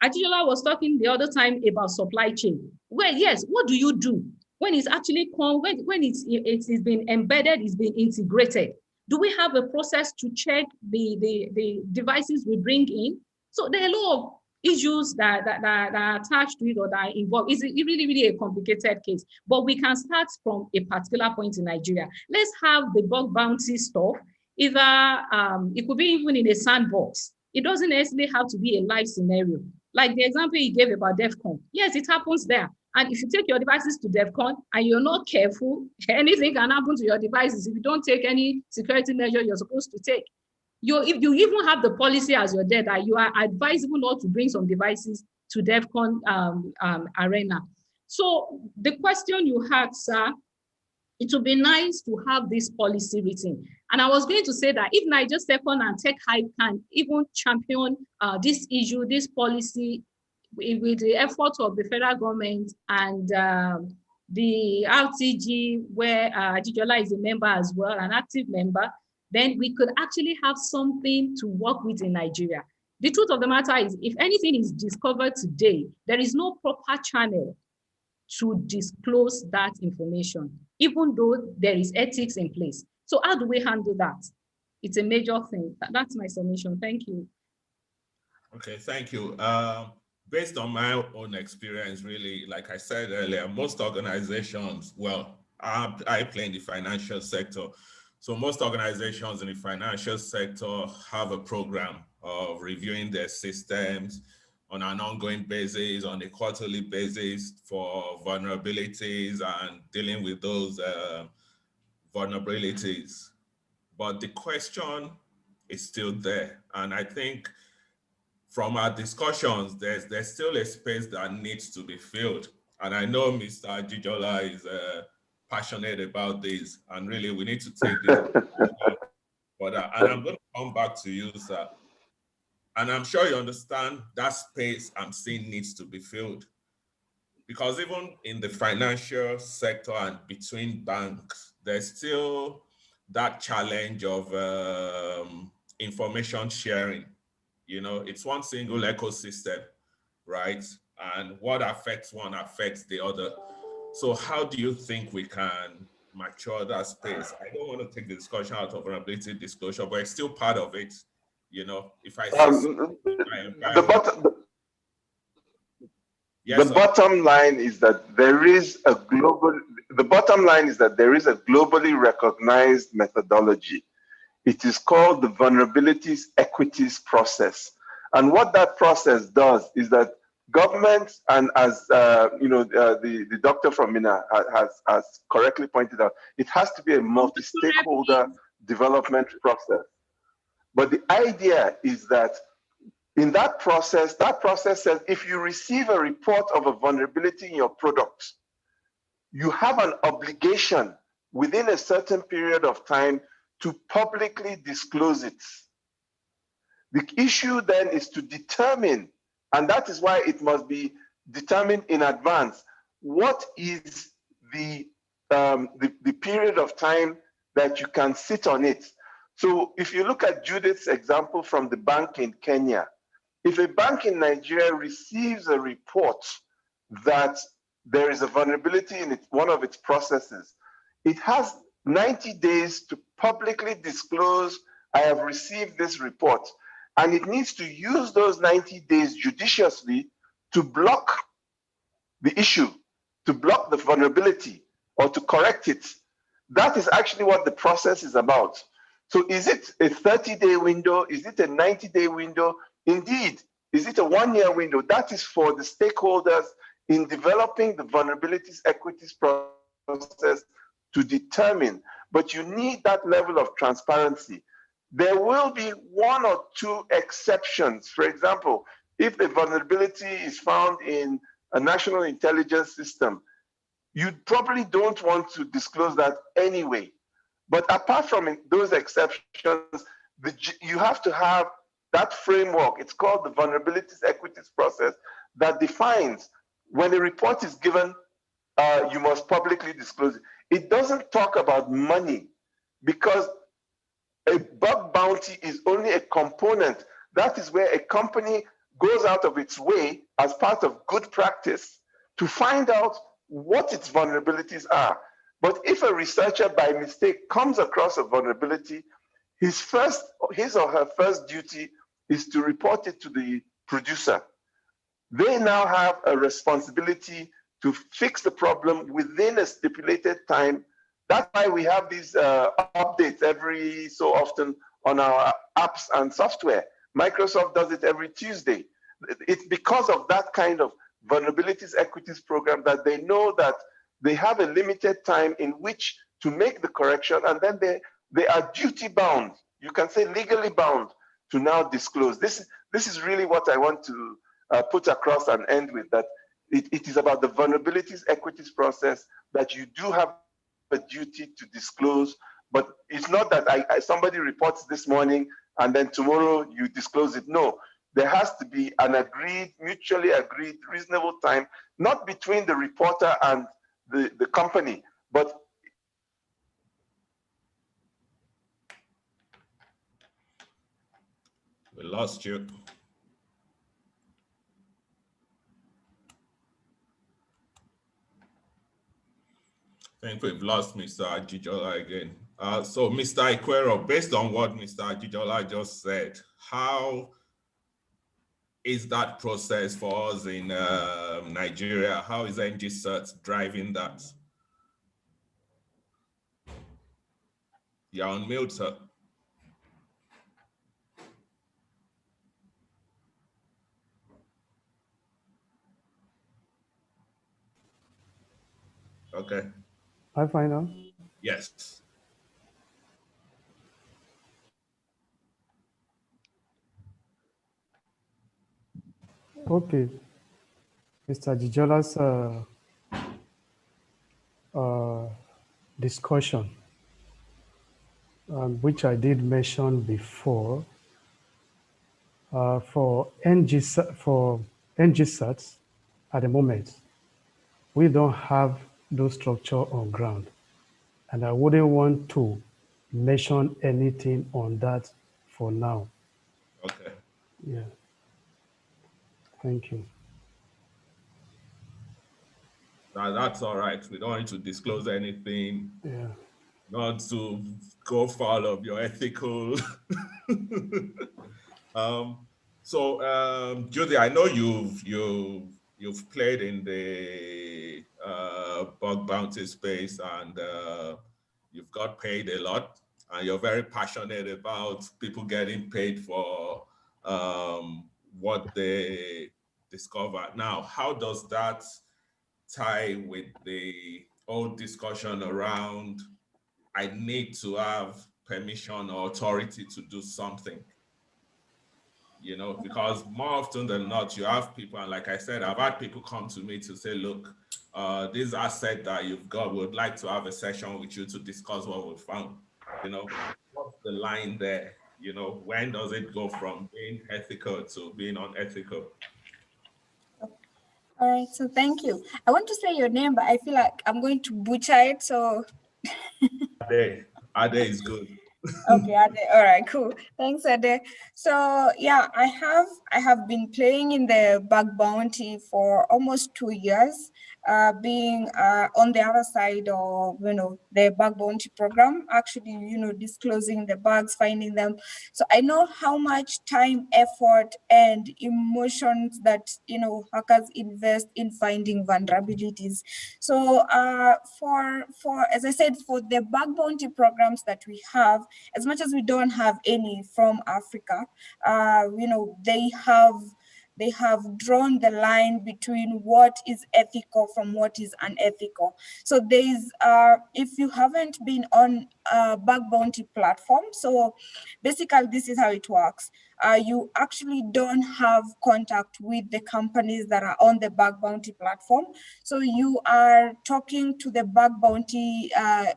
Ajijola was talking the other time about supply chain. Well, yes, what do you do when it's actually when it's been embedded, it's been integrated? Do we have a process to check the devices we bring in? So there are a lot of issues that are attached to it or that are involved. It's really a complicated case, but we can start from a particular point in Nigeria. Let's have the bug bounty stuff. Either it could be even in a sandbox. It doesn't necessarily have to be a live scenario. Like the example you gave about DEFCON. Yes, it happens there. And if you take your devices to DEFCON and you're not careful, anything can happen to your devices if you don't take any security measure you're supposed to take. If you even have the policy as your data, you are advisable not to bring some devices to DEFCON arena. So the question you had, sir, it would be nice to have this policy written. And I was going to say that if NaijaSecForce and Tech Hive can even champion this issue, this policy, with the efforts of the federal government and the RTG, where Ajijola is a member as well, an active member, then we could actually have something to work with in Nigeria. The truth of the matter is, if anything is discovered today, there is no proper channel to disclose that information, even though there is ethics in place. So how do we handle that? It's a major thing. That's my submission. Thank you. Okay, thank you. Based on my own experience, really, like I said earlier, most organizations, well, I play in the financial sector. So most organizations in the financial sector have a program of reviewing their systems on an ongoing basis, on a quarterly basis for vulnerabilities and dealing with those vulnerabilities. But the question is still there. And I think from our discussions, there's still a space that needs to be filled. And I know Mr. Ajijola is passionate about this, and really we need to take this further. And I'm going to come back to you, sir. And I'm sure you understand that space I'm seeing needs to be filled. Because even in the financial sector and between banks, there's still that challenge of information sharing. You know, it's one single ecosystem, right? And what affects one affects the other. So how do you think we can mature that space? I don't want to take the discussion out of vulnerability disclosure, but it's still part of it. You know, if I see the bottom line is that there is a globally recognized methodology. It is called the vulnerabilities equities process. And what that process does is that governments, and as the doctor from Mina has correctly pointed out, it has to be a multi-stakeholder development process. But the idea is that In that process says if you receive a report of a vulnerability in your product, you have an obligation within a certain period of time to publicly disclose it. The issue then is to determine, and that is why it must be determined in advance, what is the period of time that you can sit on it. So if you look at Judith's example from the bank in Kenya, if a bank in Nigeria receives a report that there is a vulnerability in one of its processes, it has 90 days to publicly disclose, I have received this report. And it needs to use those 90 days judiciously to block the issue, to block the vulnerability, or to correct it. That is actually what the process is about. So is it a 30-day window? Is it a 90-day window? Indeed, is it a 1-year window? That is for the stakeholders in developing the vulnerabilities equities process to determine. But you need that level of transparency. There will be 1 or 2 exceptions. For example, if the vulnerability is found in a national intelligence system, you probably don't want to disclose that anyway. But apart from those exceptions, you have to have that framework. It's called the vulnerabilities equities process that defines when a report is given, you must publicly disclose it. It doesn't talk about money because a bug bounty is only a component. That is where a company goes out of its way as part of good practice to find out what its vulnerabilities are. But if a researcher by mistake comes across a vulnerability, his or her first duty is to report it to the producer. They now have a responsibility to fix the problem within a stipulated time. That's why we have these updates every so often on our apps and software. Microsoft does it every Tuesday. It's because of that kind of vulnerabilities equities program that they know that they have a limited time in which to make the correction, and then they are duty bound. You can say legally bound to now disclose. This is really what I want to put across and end with, that it is about the vulnerabilities equities process that you do have a duty to disclose, but it's not that somebody reports this morning and then tomorrow you disclose it. No, there has to be an mutually agreed, reasonable time, not between the reporter and the company, but We lost you. I think we've lost Mr. Ajijola again. So Mr. Iquero, based on what Mr. Ajijola just said, how is that process for us in Nigeria? How is NGCert driving that? You're on mute, sir. Okay. I find out. Yes. Okay. Mr. Jijola's discussion, which I did mention before, for NGCerts at the moment, we don't have those structure on ground. And I wouldn't want to mention anything on that for now. Okay. Yeah. Thank you. That's all right. We don't need to disclose anything. Yeah. Not to go foul of your ethical. Judy, I know you've played in the bug bounty space, and you've got paid a lot, and you're very passionate about people getting paid for what they discover. Now, how does that tie with the old discussion around I need to have permission or authority to do something? you know, because more often than not, you have people, and like I said, I've had people come to me to say, look, this asset that you've got, would like to have a session with you to discuss what we found. You know, what's the line there? You know, when does it go from being ethical to being unethical? All right, so thank you. I want to say your name, but I feel like I'm going to butcher it, so. Ade is good. Okay, Ade. All right, cool. Thanks, Ade. So yeah, I have been playing in the bug bounty for almost 2 years, being on the other side of the bug bounty program, actually disclosing the bugs, finding them. So I know how much time, effort, and emotions that hackers invest in finding vulnerabilities. So for as I said, for the bug bounty programs that we have, as much as we don't have any from Africa, they have drawn the line between what is ethical from what is unethical. So there's, if you haven't been on a bug bounty platform, so basically this is how it works. You actually don't have contact with the companies that are on the bug bounty platform. So you are talking to the bug bounty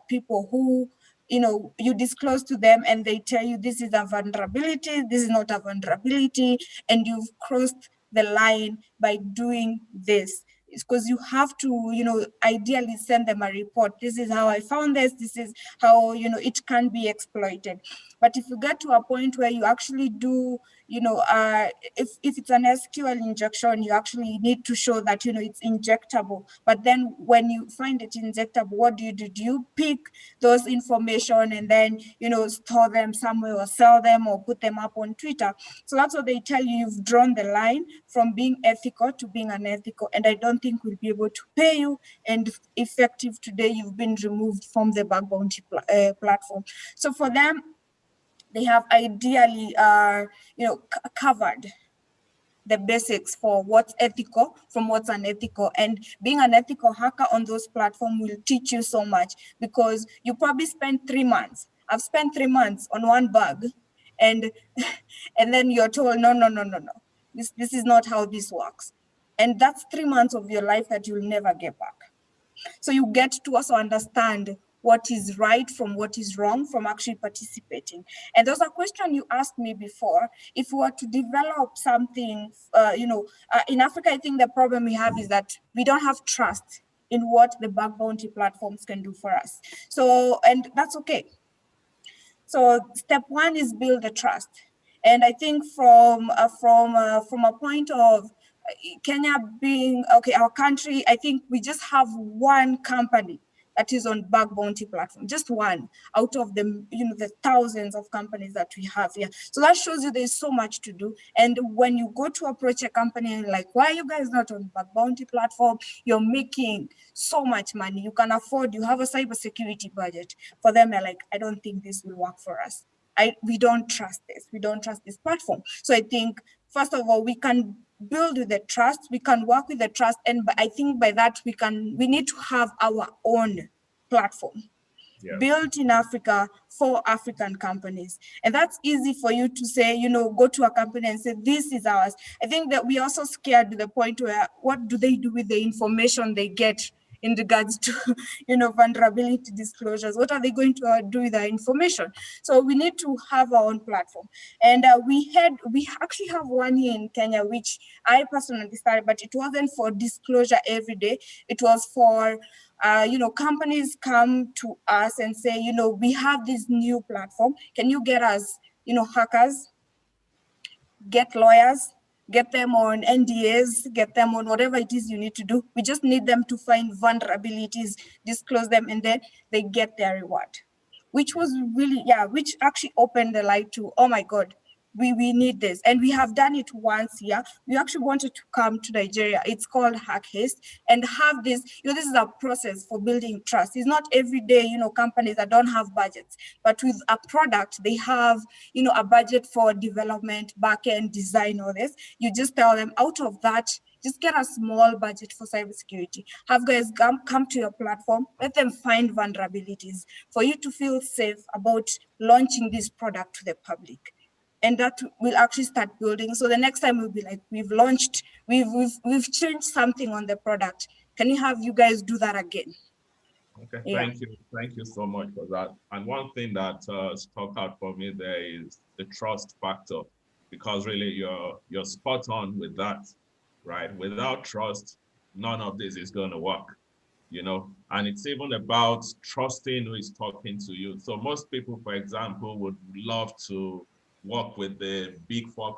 people who you disclose to them and they tell you this is a vulnerability, this is not a vulnerability, and you've crossed the line by doing this. It's because you have to, ideally send them a report. This is how I found this. This is how, it can be exploited. But if you get to a point where you actually do, if it's an SQL injection, you actually need to show that, it's injectable. But then when you find it injectable, what do? Do you pick those information and then, store them somewhere or sell them or put them up on Twitter? So that's what they tell you. You've drawn the line from being ethical to being unethical. And I don't think we'll be able to pay you. And effective today, you've been removed from the bug bounty platform. So for them, they have ideally, covered the basics for what's ethical from what's unethical. And being an ethical hacker on those platforms will teach you so much, because you probably spend 3 months. I've spent 3 months on one bug, and and then you're told, no. This is not how this works. And that's 3 months of your life that you'll never get back. So you get to also understand what is right from what is wrong from actually participating. And there's a question you asked me before. If we were to develop something, in Africa, I think the problem we have is that we don't have trust in what the bug bounty platforms can do for us. So, and that's okay. So step one is build the trust. And I think from a point of Kenya being, okay, our country, I think we just have one company that is on bug bounty platform, just one out of the thousands of companies that we have here. So that shows you there's so much to do. And when you go to approach a company and like, why are you guys not on bug bounty platform? You're making so much money. You can afford, you have a cybersecurity budget. For them, they're like, I don't think this will work for us. We don't trust this. We don't trust this platform. So I think, first of all, we can build with the trust, we can work with the trust, and I think by that we need to have our own platform built in Africa for African companies. And that's easy for you to say, go to a company and say, this is ours. I think that we're also scared to the point where, what do they do with the information they get in regards to, vulnerability disclosures? What are they going to do with the information? So we need to have our own platform. And we actually have one here in Kenya, which I personally started, but it wasn't for disclosure every day. It was for, companies come to us and say, we have this new platform. Can you get us, hackers, get lawyers, get them on NDAs, get them on whatever it is you need to do. We just need them to find vulnerabilities, disclose them, and then they get their reward, which was really, which actually opened the light to, oh my God, we need this. And we have done it once here. We actually wanted to come to Nigeria. It's called Hack Haste, and have this, this is a process for building trust. It's not every day, companies that don't have budgets, but with a product, they have, a budget for development, backend, design, all this. You just tell them, out of that, just get a small budget for cybersecurity. Have guys come to your platform, let them find vulnerabilities for you to feel safe about launching this product to the public. and that will actually start building. So the next time we'll be like, we've changed something on the product. Can you guys do that again? Okay, Yeah. thank you so much for that. And one thing that stuck out for me there is the trust factor, because really you're spot on with that, right? Without trust, none of this is going to work, you know. And it's even about trusting who is talking to you. So most people, for example, would love to work with the big four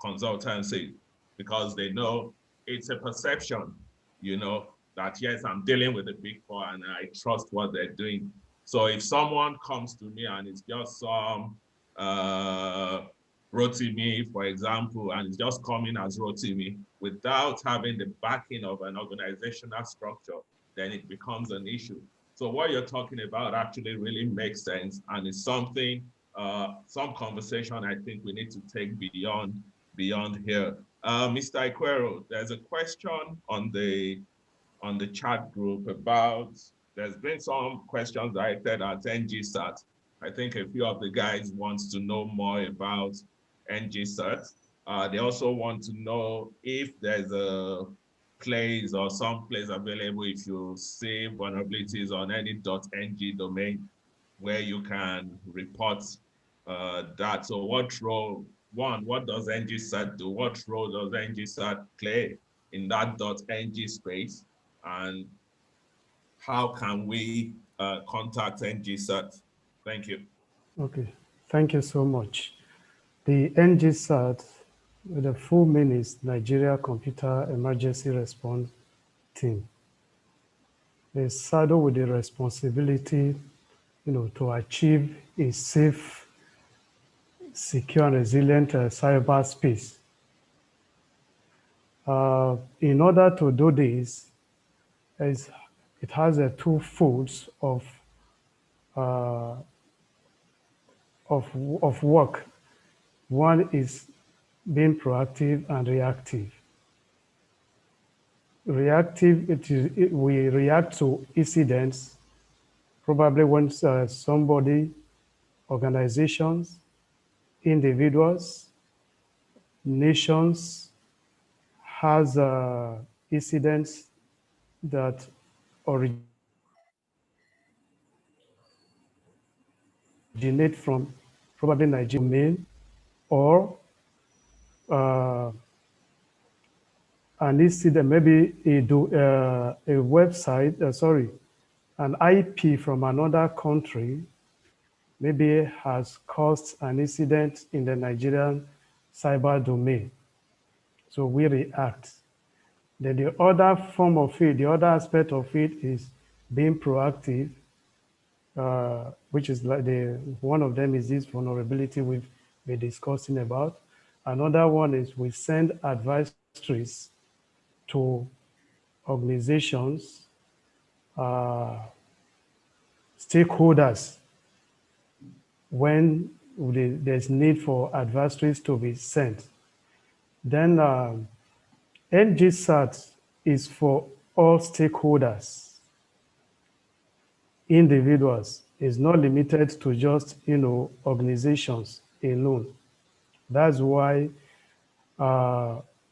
consultancy because they know it's a perception, you know, that yes, I'm dealing with the big four and I trust what they're doing. So if someone comes to me and it's just some Rotimi, for example, and it's just coming as Rotimi without having the backing of an organizational structure, then it becomes an issue. So what you're talking about actually really makes sense, and it's something, some conversation I think we need to take beyond here. Mr. Iquero, there's a question on the chat group about, there's been some questions directed at NGSAT. I think a few of the guys wants to know more about NGSAT. They also want to know if there's a place or some place available if you see vulnerabilities on any .ng domain where you can report that. So what role, what does NGSAT do? What role does NGSAT play in that .ng space? And how can we contact NGSAT? Thank you. Okay, thank you so much. The NGSAT, the full name is Nigeria Computer Emergency Response Team. They saddle with the responsibility, to achieve a safe, secure, and resilient cyberspace. In order to do this, it has a two folds of work. One is being proactive and reactive. Reactive, we react to incidents, probably when somebody, organizations, individuals, nations has incidents that originate from probably Nigerian domain, or an incident, maybe a website, an IP from another country, maybe has caused an incident in the Nigerian cyber domain. So we react. Then the other form of it, the other aspect of it is being proactive, which is like one of them is this vulnerability we've been discussing about. Another one is we send advisories to organizations, stakeholders, when there's need for advisories to be sent. Then NGSAT is for all stakeholders, individuals. It's not limited to just, organizations alone. That's why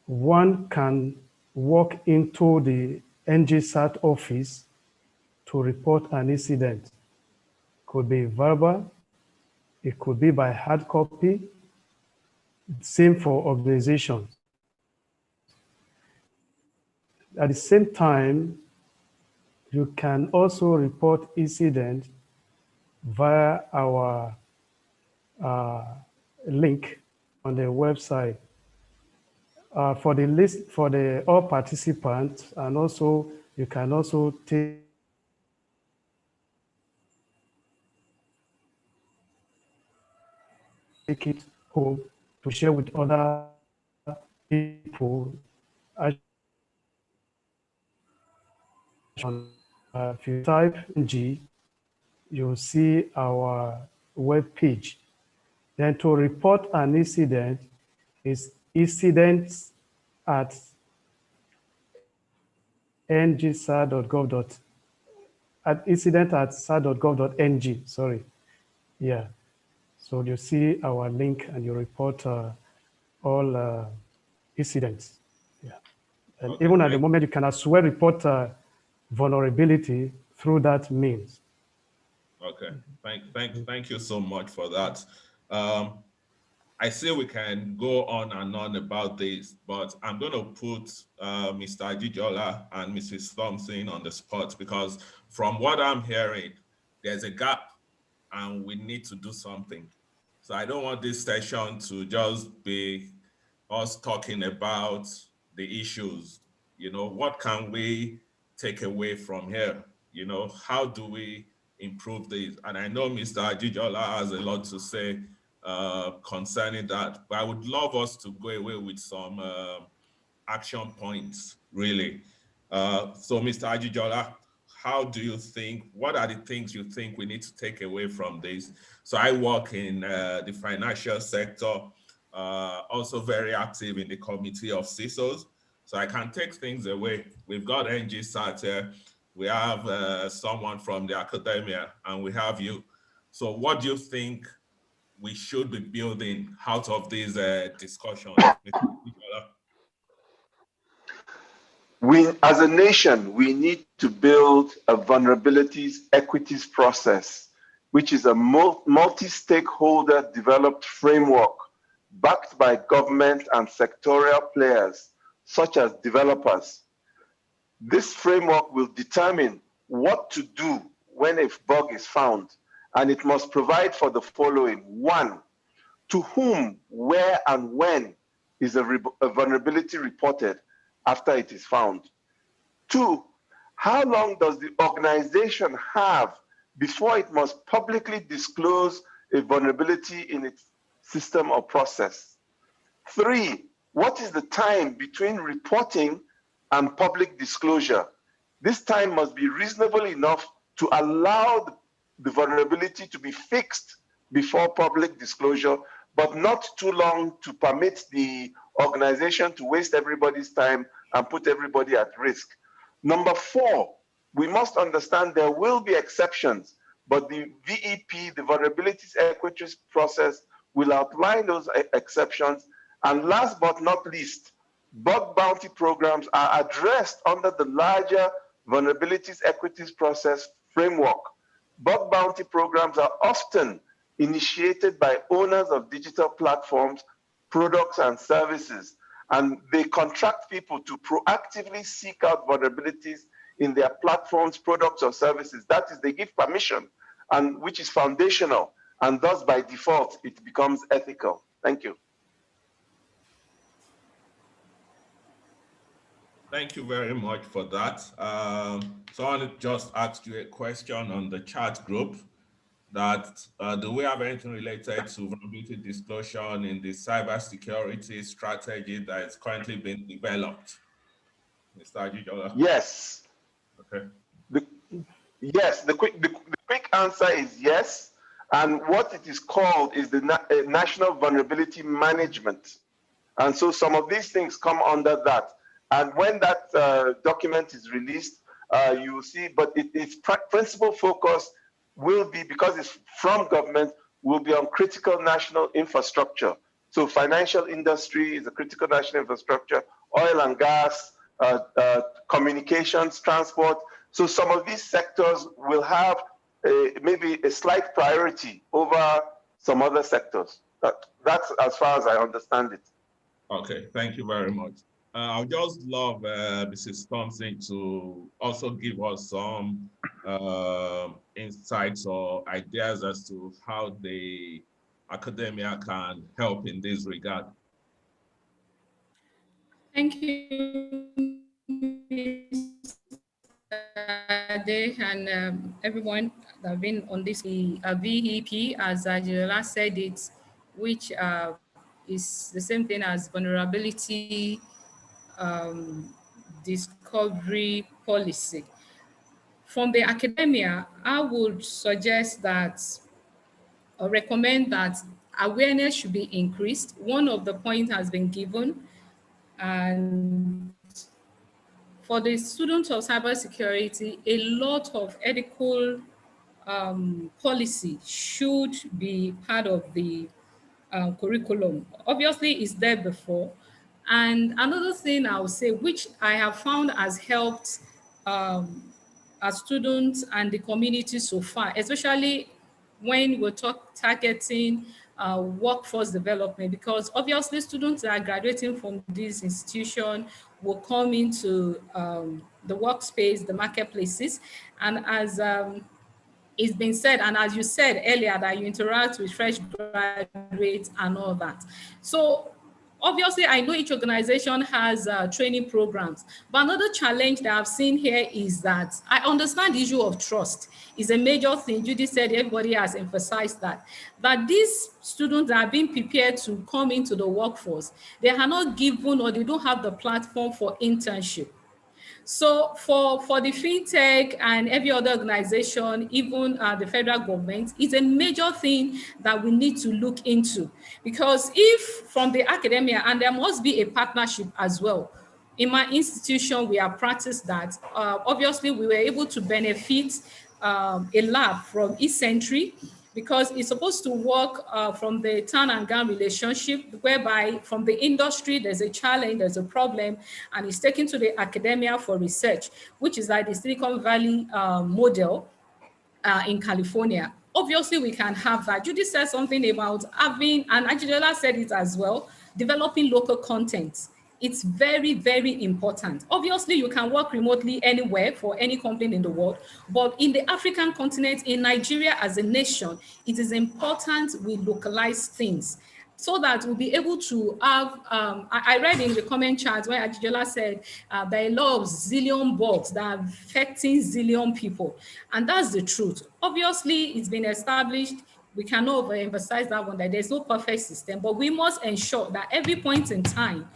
one can walk into the NGSAT office to report an incident. Could be verbal, it could be by hard copy, same for organizations. At the same time, you can also report incidents via our link on the website. For the list, for all participants, and also you can also take it home to share with other people. If you type G, you'll see our web page. Then to report an incident is incidents at incident@sa.gov.ng, sorry. Yeah. So you see our link and you report all incidents. Yeah. And Okay, even at the moment, you can as well report vulnerability through that means. okay. Thank you so much for that. I say we can go on and on about this, but I'm going to put Mr. Ajijola and Mrs. Thompson on the spot because from what I'm hearing, there's a gap and we need to do something. So I don't want this session to just be us talking about the issues. You know, what can we take away from here? You know, how do we improve this? And I know Mr. Ajijola has a lot to say concerning that, but I would love us to go away with some action points, really. So Mr. Ajijola, how do you think, what are the things you think we need to take away from this? So I work in the financial sector, also very active in the committee of CISOs. So I can take things away. We've got NGSAT here. We have someone from the academia, and we have you. So what do you think we should be building out of these discussions? We, as a nation, we need to build a vulnerabilities equities process, which is a multi-stakeholder developed framework backed by government and sectorial players, such as developers. This framework will determine what to do when a bug is found, and it must provide for the following. One, to whom, where, and when is a vulnerability reported after it is found? Two, how long does the organization have before it must publicly disclose a vulnerability in its system or process? Three, what is the time between reporting and public disclosure? This time must be reasonable enough to allow the vulnerability to be fixed before public disclosure, but not too long to permit the organization to waste everybody's time and put everybody at risk. Number four, we must understand there will be exceptions, but the VEP, the vulnerabilities equities process, will outline those exceptions. And last but not least, bug bounty programs are addressed under the larger vulnerabilities equities process framework. Bug bounty programs are often initiated by owners of digital platforms, products, and services, and they contract people to proactively seek out vulnerabilities in their platforms, products, or services. That is, they give permission, and which is foundational, and thus by default, it becomes ethical. Thank you. Thank you very much for that. So I want to just ask you a question on the chat group that do we have anything related to vulnerability disclosure in the cybersecurity strategy that is currently being developed? Mr. Ajijola? Yes. Okay. The quick answer is yes. And what it is called is the National Vulnerability Management. And so some of these things come under that. And when that document is released, you will see, but its principal focus will be, because it's from government, will be on critical national infrastructure. So financial industry is a critical national infrastructure, oil and gas, communications, transport. So some of these sectors will have maybe a slight priority over some other sectors. That's as far as I understand it. Okay, thank you very much. I would just love Mrs. Thompson to also give us some insights or ideas as to how the academia can help in this regard. Thank you, Ade, and everyone that have been on this VEP, as Ajijola said it, which is the same thing as vulnerability discovery policy. From the academia, I would suggest that or recommend that awareness should be increased. One of the points has been given, and for the students of cybersecurity, a lot of ethical policy should be part of the curriculum. Obviously, it's there before. And another thing I would say, which I have found has helped our students and the community so far, especially when we're targeting workforce development, because obviously students that are graduating from this institution will come into the workspace, the marketplaces, and as it's been said, and as you said earlier, that you interact with fresh graduates and all that. So obviously, I know each organization has training programs, but another challenge that I've seen here is that I understand the issue of trust is a major thing. Judy said everybody has emphasized that these students that are being prepared to come into the workforce, they are not given or they don't have the platform for internship. So for the fintech and every other organization, even the federal government, it's a major thing that we need to look into. Because if from the academia, and there must be a partnership as well. In my institution, we have practiced that. Obviously, we were able to benefit a lab from e-Century, because it's supposed to work from the town and gown relationship, whereby from the industry, there's a challenge, there's a problem, and it's taken to the academia for research, which is like the Silicon Valley model in California. Obviously, we can have that. Judy said something about having, and Angela said it as well, developing local content. It's very, very important. Obviously, you can work remotely anywhere for any company in the world, but in the African continent, in Nigeria as a nation, it is important we localize things so that we'll be able to have, I read in the comment chat where Ajijola said there are a lot of zillion bugs that are affecting zillion people. And that's the truth. Obviously, it's been established. We cannot overemphasize that one, that there's no perfect system, but we must ensure that every point in time,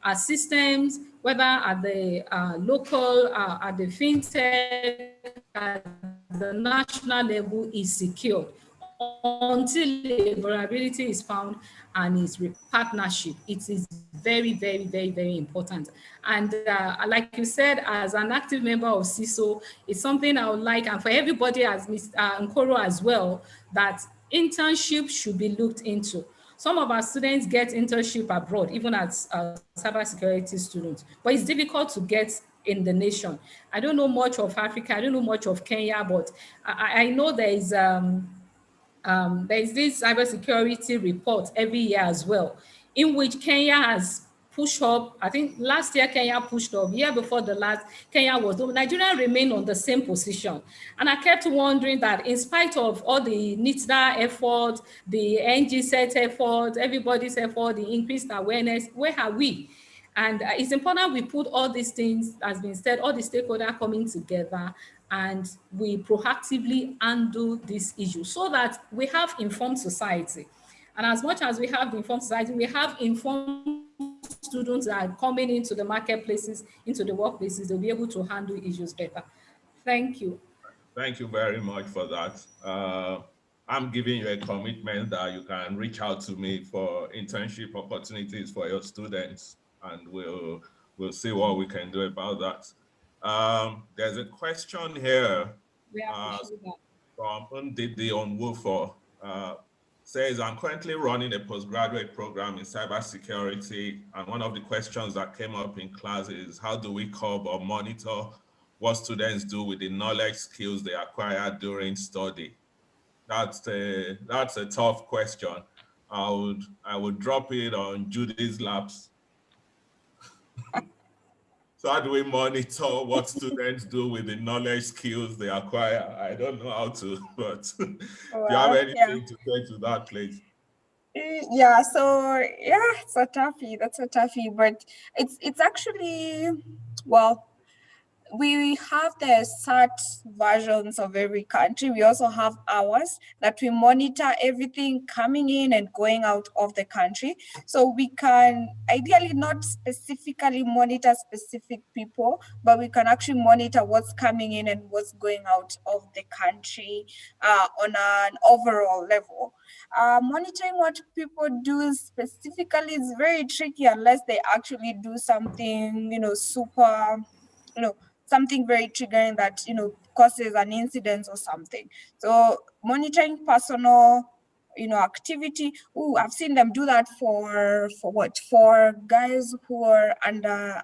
our systems, whether at the local, at the fintech, at the national level, is secured until a vulnerability is found and is partnership. It is very, very, very, very important. And like you said, as an active member of CISO, it's something I would like, and for everybody as Ms. Nkoro as well, that internship should be looked into. Some of our students get internship abroad, even as cybersecurity students, but it's difficult to get in the nation. I don't know much of Africa, I don't know much of Kenya, but I know there's this cybersecurity report every year as well, in which Kenya has pushed up. I think last year Kenya pushed up, year before the last, Kenya was, Nigeria remained on the same position. And I kept wondering that in spite of all the NITDA effort, the NGSET effort, everybody's effort, the increased awareness, where are we? And it's important we put all these things, as been said, all the stakeholders coming together, and we proactively handle this issue so that we have informed society. And as much as we have the informed society, we have informed students that are coming into the marketplaces, into the workplaces, they'll be able to handle issues better. Thank you. Thank you very much for that. I'm giving you a commitment that you can reach out to me for internship opportunities for your students, and we'll see what we can do about that. There's a question here from Ndidi Onwufo. Says, I'm currently running a postgraduate program in cybersecurity, and one of the questions that came up in class is, how do we curb or monitor what students do with the knowledge skills they acquire during study? That's a tough question. I would drop it on Judy's laps. So how do we monitor what students do with the knowledge skills they acquire? I don't know how to, but do you have anything to say to that, please? Yeah, so yeah, it's a toughie. That's a toughie, but it's actually, well, we have the SAT versions of every country. We also have ours that we monitor everything coming in and going out of the country. So we can ideally not specifically monitor specific people, but we can actually monitor what's coming in and what's going out of the country on an overall level. Monitoring what people do specifically is very tricky unless they actually do something, super, something very triggering that, causes an incident or something. So monitoring personal, activity. Oh, I've seen them do that for what? For guys who are under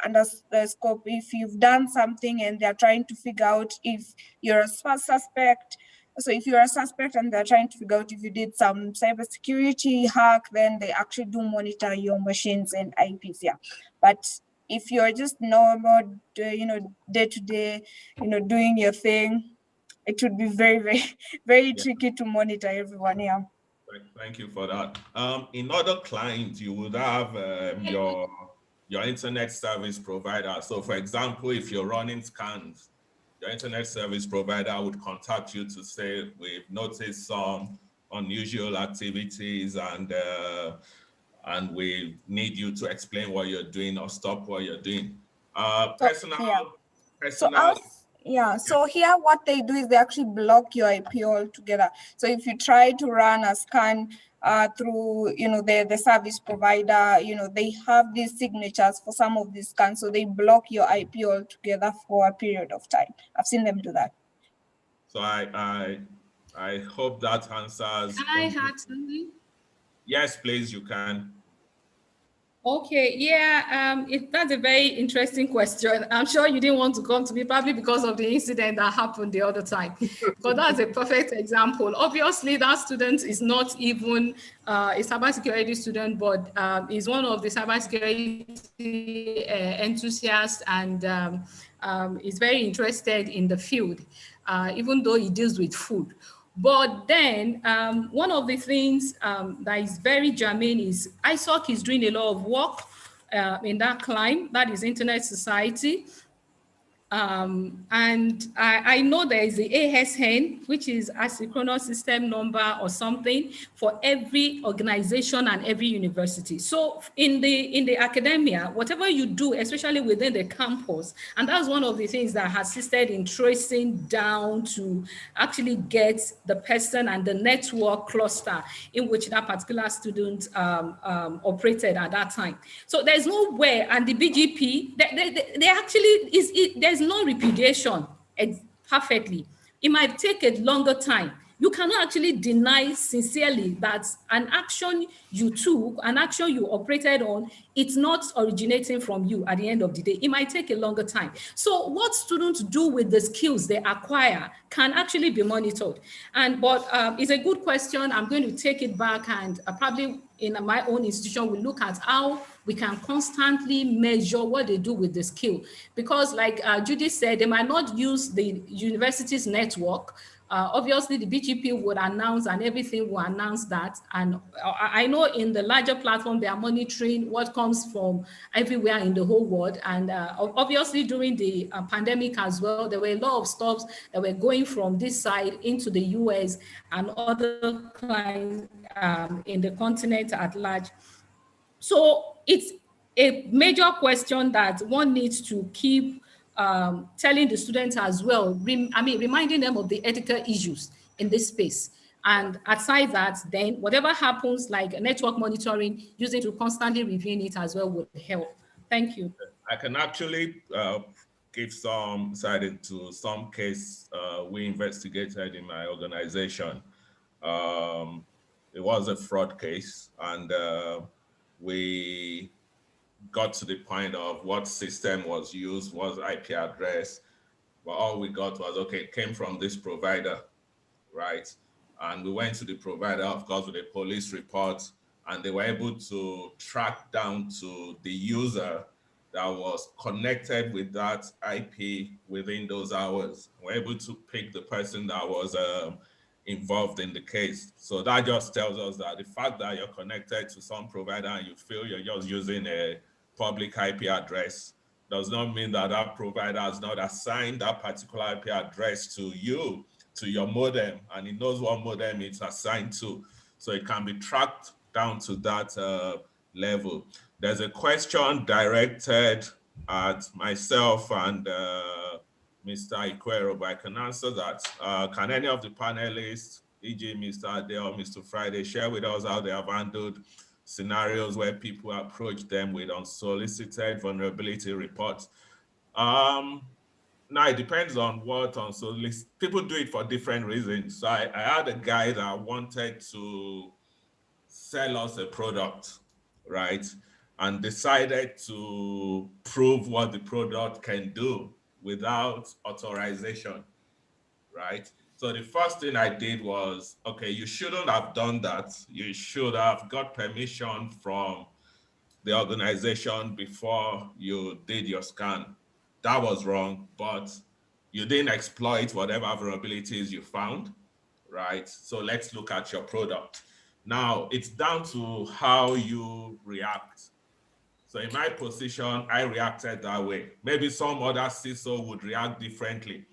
the scope. If you've done something and they're trying to figure out if you're a suspect. So if you're a suspect and they're trying to figure out if you did some cybersecurity hack, then they actually do monitor your machines and IPs. Yeah, but if you're just normal, day to day, doing your thing, it would be very, very, very tricky to monitor everyone. Yeah. Thank you for that. In other clients, you would have your internet service provider. So for example, if you're running scans, your internet service provider would contact you to say, we've noticed some unusual activities and we need you to explain what you're doing or stop what you're doing. So here what they do is they actually block your IP altogether. So if you try to run a scan through, the service provider, they have these signatures for some of these scans, so they block your IP altogether for a period of time. I've seen them do that. So I hope that answers. Can I add something? Yes, please, you can. Okay, yeah, that's a very interesting question. I'm sure you didn't want to come to me, probably because of the incident that happened the other time. Because that's a perfect example. Obviously, that student is not even a cybersecurity student, but is one of the cybersecurity enthusiasts and is very interested in the field, even though he deals with food. But then one of the things that is very germane is ISOC is doing a lot of work in that climb, that is Internet Society. And I know there is the ASN, which is asynchronous system number or something for every organization and every university. So in the academia, whatever you do, especially within the campus, and that's one of the things that has assisted in tracing down to actually get the person and the network cluster in which that particular student operated at that time. So there's no way, and the BGP, they actually, there's no repudiation perfectly. It might take a longer time. You cannot actually deny sincerely that an action you took, an action you operated on, it's not originating from you at the end of the day. It might take a longer time. So what students do with the skills they acquire can actually be monitored. But it's a good question. I'm going to take it back and probably in my own institution, we look at how we can constantly measure what they do with the skill. Because like Judy said, they might not use the university's network. Obviously, the BGP would announce and everything will announce that. And I know in the larger platform, they are monitoring what comes from everywhere in the whole world. And obviously, during the pandemic as well, there were a lot of stops that were going from this side into the US and other clients in the continent at large. So it's a major question that one needs to keep telling the students as well, reminding them of the ethical issues in this space. And aside that, then whatever happens, like network monitoring, using to constantly reviewing it as well would help. Thank you. I can actually give some side to some case we investigated in my organization. It was a fraud case, and we got to the point of what system was used, was IP address, but all we got was, okay, it came from this provider, right? And we went to the provider, of course, with a police report, and they were able to track down to the user that was connected with that IP within those hours. We're able to pick the person that was involved in the case. So that just tells us that the fact that you're connected to some provider and you feel you're just using a public IP address does not mean that that provider has not assigned that particular IP address to you, to your modem, and it knows what modem it's assigned to. So it can be tracked down to that level. There's a question directed at myself and Mr. Iquero, but I can answer that. Can any of the panelists, e.g. Mr. Ade or Mr. Friday, share with us how they have handled scenarios where people approach them with unsolicited vulnerability reports? Now it depends on what on. So people do it for different reasons. So I had a guy that wanted to sell us a product, right? And decided to prove what the product can do without authorization, right? So the first thing I did was, okay, you shouldn't have done that. You should have got permission from the organization before you did your scan. That was wrong, but you didn't exploit whatever vulnerabilities you found, right? So let's look at your product. Now, it's down to how you react. So in my position, I reacted that way. Maybe some other CISO would react differently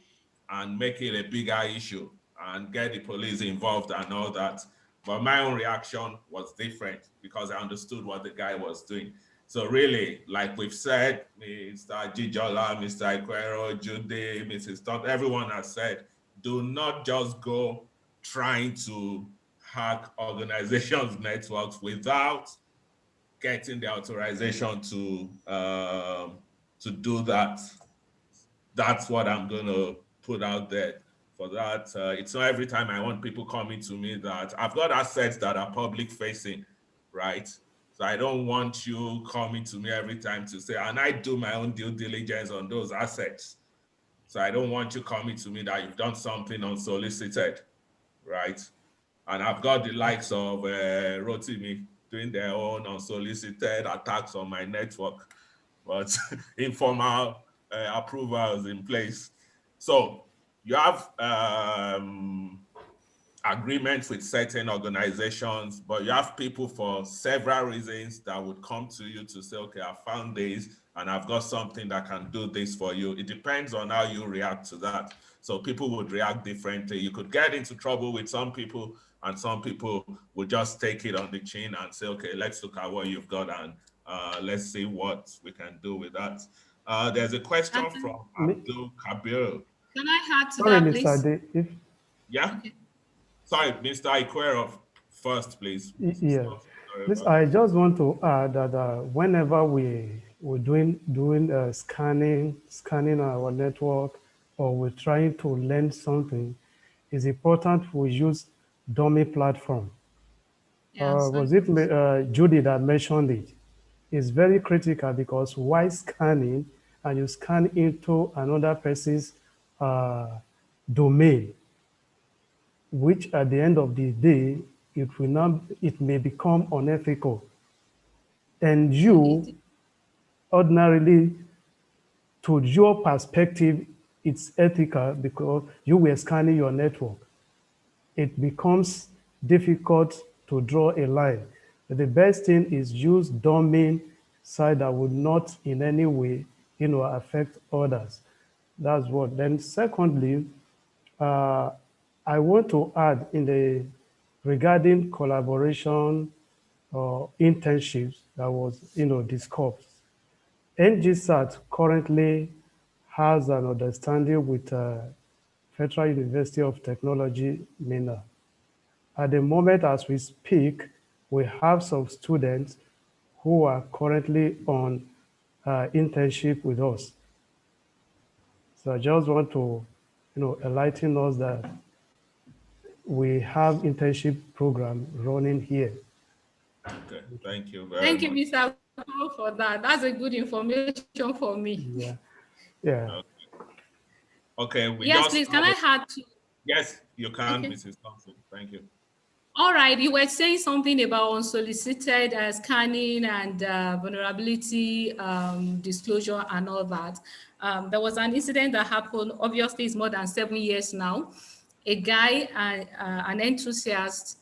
and make it a bigger issue and get the police involved and all that. But my own reaction was different because I understood what the guy was doing. So really, like we've said, Mr. Gijola, Mr. Iquero, Judy, Mrs. Todd, everyone has said, do not just go trying to hack organizations' networks without getting the authorization to do that. That's what I'm going to put out there for that. It's not every time I want people coming to me that I've got assets that are public facing, right? So I don't want you coming to me every time to say, and I do my own due diligence on those assets. So I don't want you coming to me that you've done something unsolicited, right? And I've got the likes of Rotimi doing their own unsolicited attacks on my network, but informal approvals in place. So you have agreements with certain organizations, but you have people for several reasons that would come to you to say, okay, I found this and I've got something that can do this for you. It depends on how you react to that. So people would react differently. You could get into trouble with some people and some people would just take it on the chin and say, okay, let's look at what you've got and let's see what we can do with that. There's a question from Abdul Kabir. Can I add to Sorry, that, Mr. please? Ade, Yeah? Okay. Sorry, Mr. Iquero first, please. Yeah. Please, I just want to add that whenever we're doing scanning our network, or we're trying to learn something, it's important we use dummy platform. Yes, was it Judy that mentioned it? It's very critical because while scanning and you scan into another person's domain, which at the end of the day, it may become unethical. And you ordinarily, to your perspective, it's ethical because you were scanning your network. It becomes difficult to draw a line. But the best thing is use domain side that would not in any way, affect others. That's what. Then secondly, I want to add regarding collaboration or internships that was, discussed. NGSAT currently has an understanding with Federal University of Technology, MENA. At the moment as we speak, we have some students who are currently on internship with us. So I just want to, enlighten us that we have internship program running here. Okay, thank you very much. Thank you, Mr. for that. That's a good information for me. Yeah. Yeah. Okay. Yes, please. Can I add to? Yes, you can, okay. Mrs. Thompson. Thank you. All right. You were saying something about unsolicited scanning and vulnerability disclosure and all that. There was an incident that happened. Obviously, it's more than 7 years now. A guy, an enthusiast,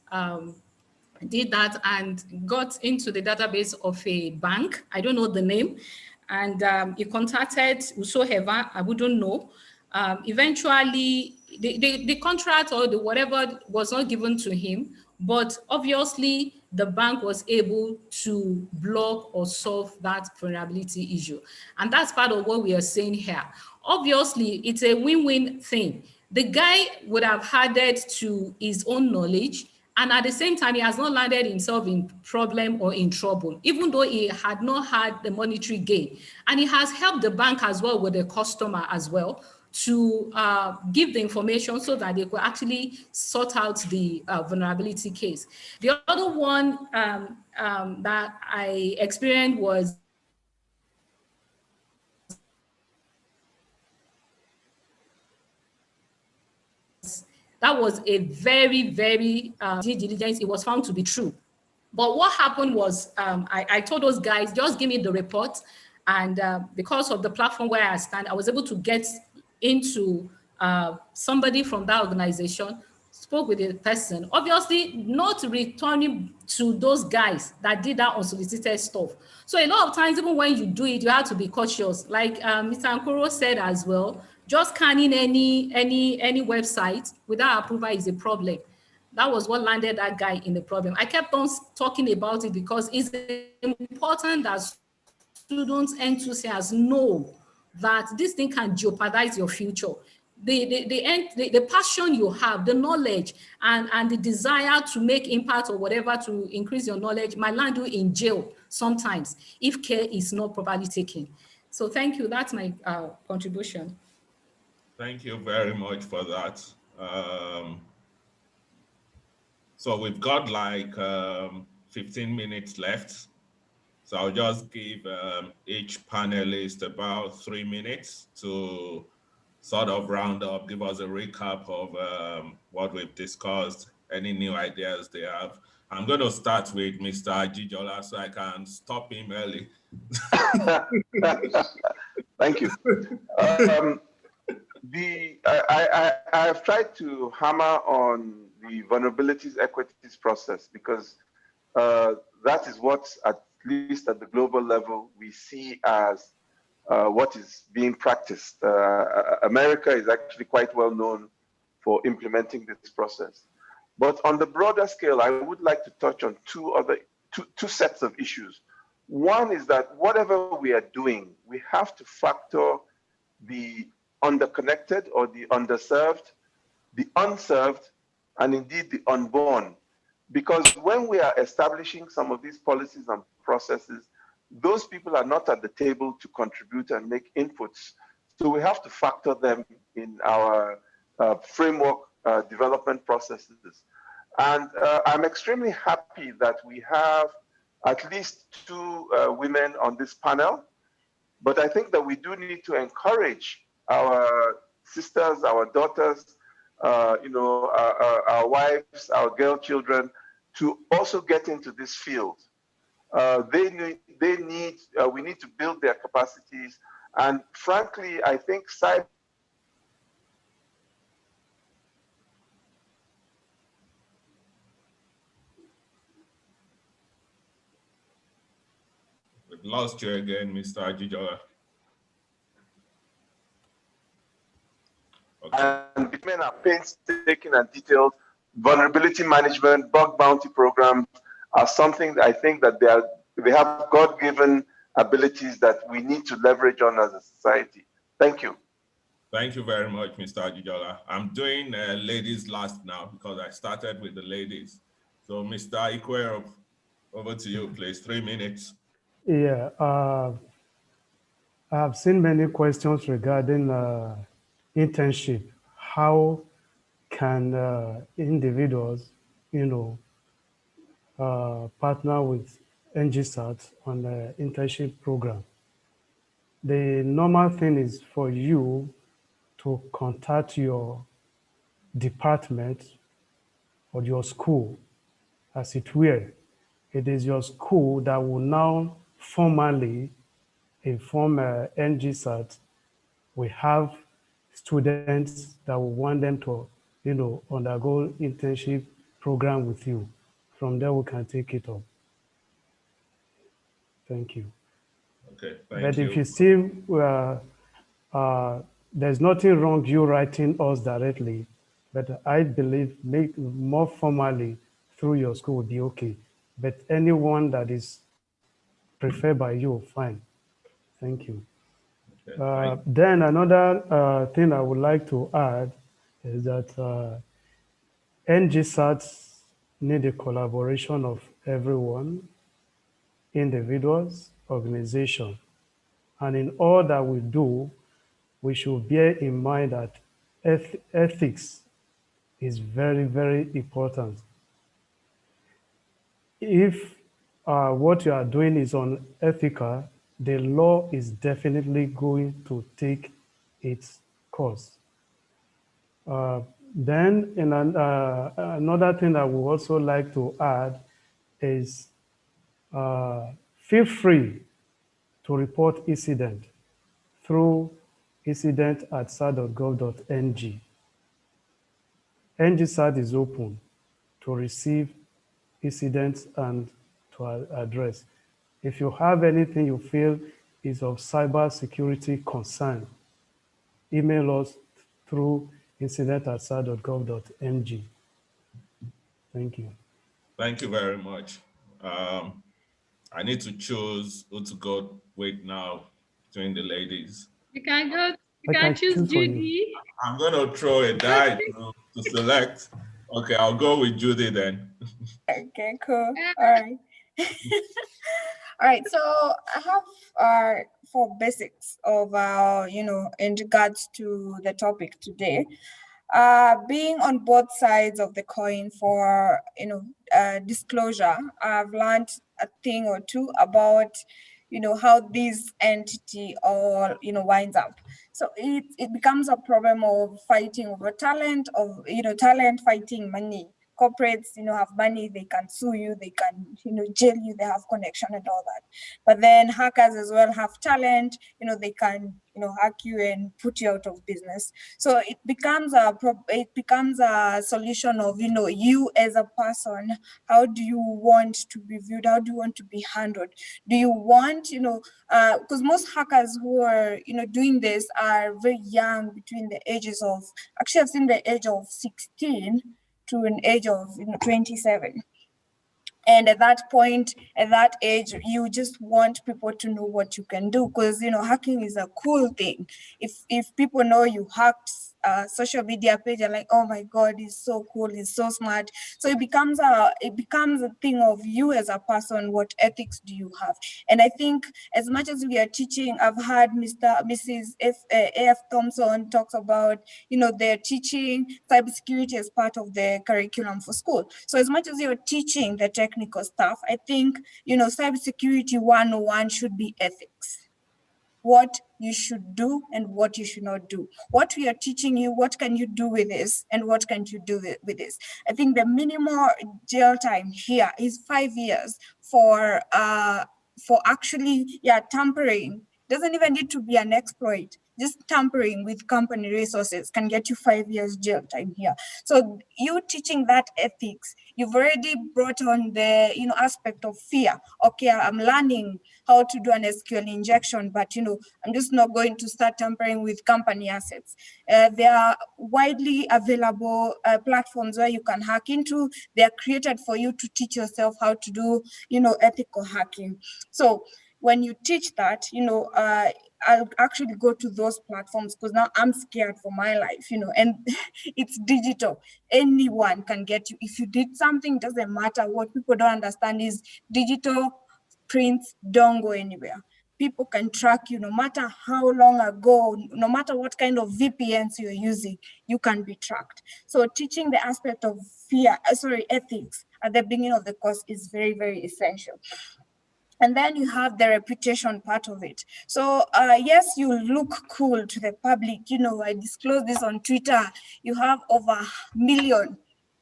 did that and got into the database of a bank. I don't know the name. And he contacted whosoever, I wouldn't know. Eventually, the contract or the whatever was not given to him, but obviously the bank was able to block or solve that vulnerability issue. And that's part of what we are saying here. Obviously, it's a win-win thing. The guy would have added to his own knowledge, and at the same time, he has not landed himself in problem or in trouble, even though he had not had the monetary gain. And he has helped the bank as well with the customer as well to give the information so that they could actually sort out the vulnerability case. The other one that I experienced was that was a very, very due diligence. It was found to be true. But what happened was I told those guys, just give me the report. And because of the platform where I stand, I was able to get into somebody from that organization, spoke with the person, obviously not returning to those guys that did that unsolicited stuff. So a lot of times, even when you do it, you have to be cautious. Like Mr. Ankoro said as well, just scanning any website without approval is a problem. That was what landed that guy in the problem. I kept on talking about it because it's important that students and enthusiasts know that this thing can jeopardize your future. The passion you have, the knowledge, and the desire to make impact or whatever to increase your knowledge might land you in jail sometimes if care is not properly taken. So thank you. That's my contribution. Thank you very much for that. So we've got like 15 minutes left. So I'll just give each panelist about 3 minutes to sort of round up, give us a recap of what we've discussed, any new ideas they have. I'm going to start with Mr. Ajijola so I can stop him early. Thank you. I have tried to hammer on the vulnerabilities equities process because that is what, at least at the global level, we see as what is being practiced. America is actually quite well known for implementing this process. But on the broader scale, I would like to touch on two sets of issues. One is that whatever we are doing, we have to factor the underconnected or the underserved, the unserved, and indeed the unborn. Because when we are establishing some of these policies and processes, those people are not at the table to contribute and make inputs. So we have to factor them in our framework development processes. And I'm extremely happy that we have at least two women on this panel. But I think that we do need to encourage our sisters, our daughters, our wives, our girl children to also get into this field. We need to build their capacities. And frankly, I think We've lost you again, Mr. Ajijola. Okay. And women are painstaking and detailed. Vulnerability management, bug bounty programs are something that I think that they have God-given abilities that we need to leverage on as a society. Thank you. Thank you very much, Mr. Ajijola. I'm doing ladies last now because I started with the ladies. So Mr. Ikwero, over to you, please, 3 minutes. Yeah, I've seen many questions regarding internship. How can individuals, partner with NGSAT on the internship program? The normal thing is for you to contact your department or your school, as it were. It is your school that will now formally inform NGSAT. We have students that will want them to, undergo internship program with you. From there, we can take it up. Thank you. Okay, But thank you. if you see there's nothing wrong you writing us directly, but I believe make more formally through your school would be okay. But anyone that is preferred by you, fine. Thank you. Okay, Then another thing I would like to add is that NGSATs need the collaboration of everyone, individuals, organization. And in all that we do, we should bear in mind that ethics is very, very important. If what you are doing is unethical, the law is definitely going to take its course. Then, another thing I would also like to add is feel free to report incident through incident@sar.gov.ng. NGSAT is open to receive incidents and to address. If you have anything you feel is of cyber security concern, email us through incident@sar.gov.ng. Thank you. Thank you very much. I need to choose who to go with now between the ladies. You can go. You I can choose choose for you. Judy. I'm gonna throw a die to select. Okay, I'll go with Judy then. Okay, cool. All right. All right. So I have 4 basics of in regards to the topic today. Being on both sides of the coin for disclosure, I've learned a thing or two about how this entity all winds up. So it becomes a problem of fighting over talent, of talent fighting money. Corporates have money, they can sue you, they can jail you, they have connection and all that. But then hackers as well have talent, they can hack you and put you out of business. So it becomes a solution of you as a person. How do you want to be viewed? How do you want to be handled? Do you want because most hackers who are doing this are very young, between the ages of, actually I've seen the age of 16 to an age of 27. And at that point, at that age, you just want people to know what you can do, because hacking is a cool thing. If people know you hacked a social media page, and like, oh my God, he's so cool, he's so smart. So it becomes a thing of you as a person. What ethics do you have? And I think as much as we are teaching, I've heard Mrs. A.F. Thompson talks about they're teaching cybersecurity as part of the curriculum for school. So as much as you're teaching the technical stuff, I think cybersecurity 101 should be ethics. What you should do and what you should not do. What we are teaching you, what can you do with this and what can't you do with this? I think the minimum jail time here is 5 years for actually tampering. Doesn't even need to be an exploit. Just tampering with company resources can get you 5 years jail time here. So you teaching that ethics, you've already brought on the aspect of fear. Okay, I'm learning how to do an SQL injection, but I'm just not going to start tampering with company assets. There are widely available platforms where you can hack into. They are created for you to teach yourself how to do ethical hacking. So when you teach that, I'll actually go to those platforms, because now I'm scared for my life, and it's digital. Anyone can get you. If you did something, doesn't matter. What people don't understand is digital prints don't go anywhere. People can track you no matter how long ago, no matter what kind of VPNs you're using, you can be tracked. So teaching the aspect of ethics at the beginning of the course is very, very essential. And then you have the reputation part of it. So yes, you look cool to the public. I disclose this on Twitter. You have over 1 million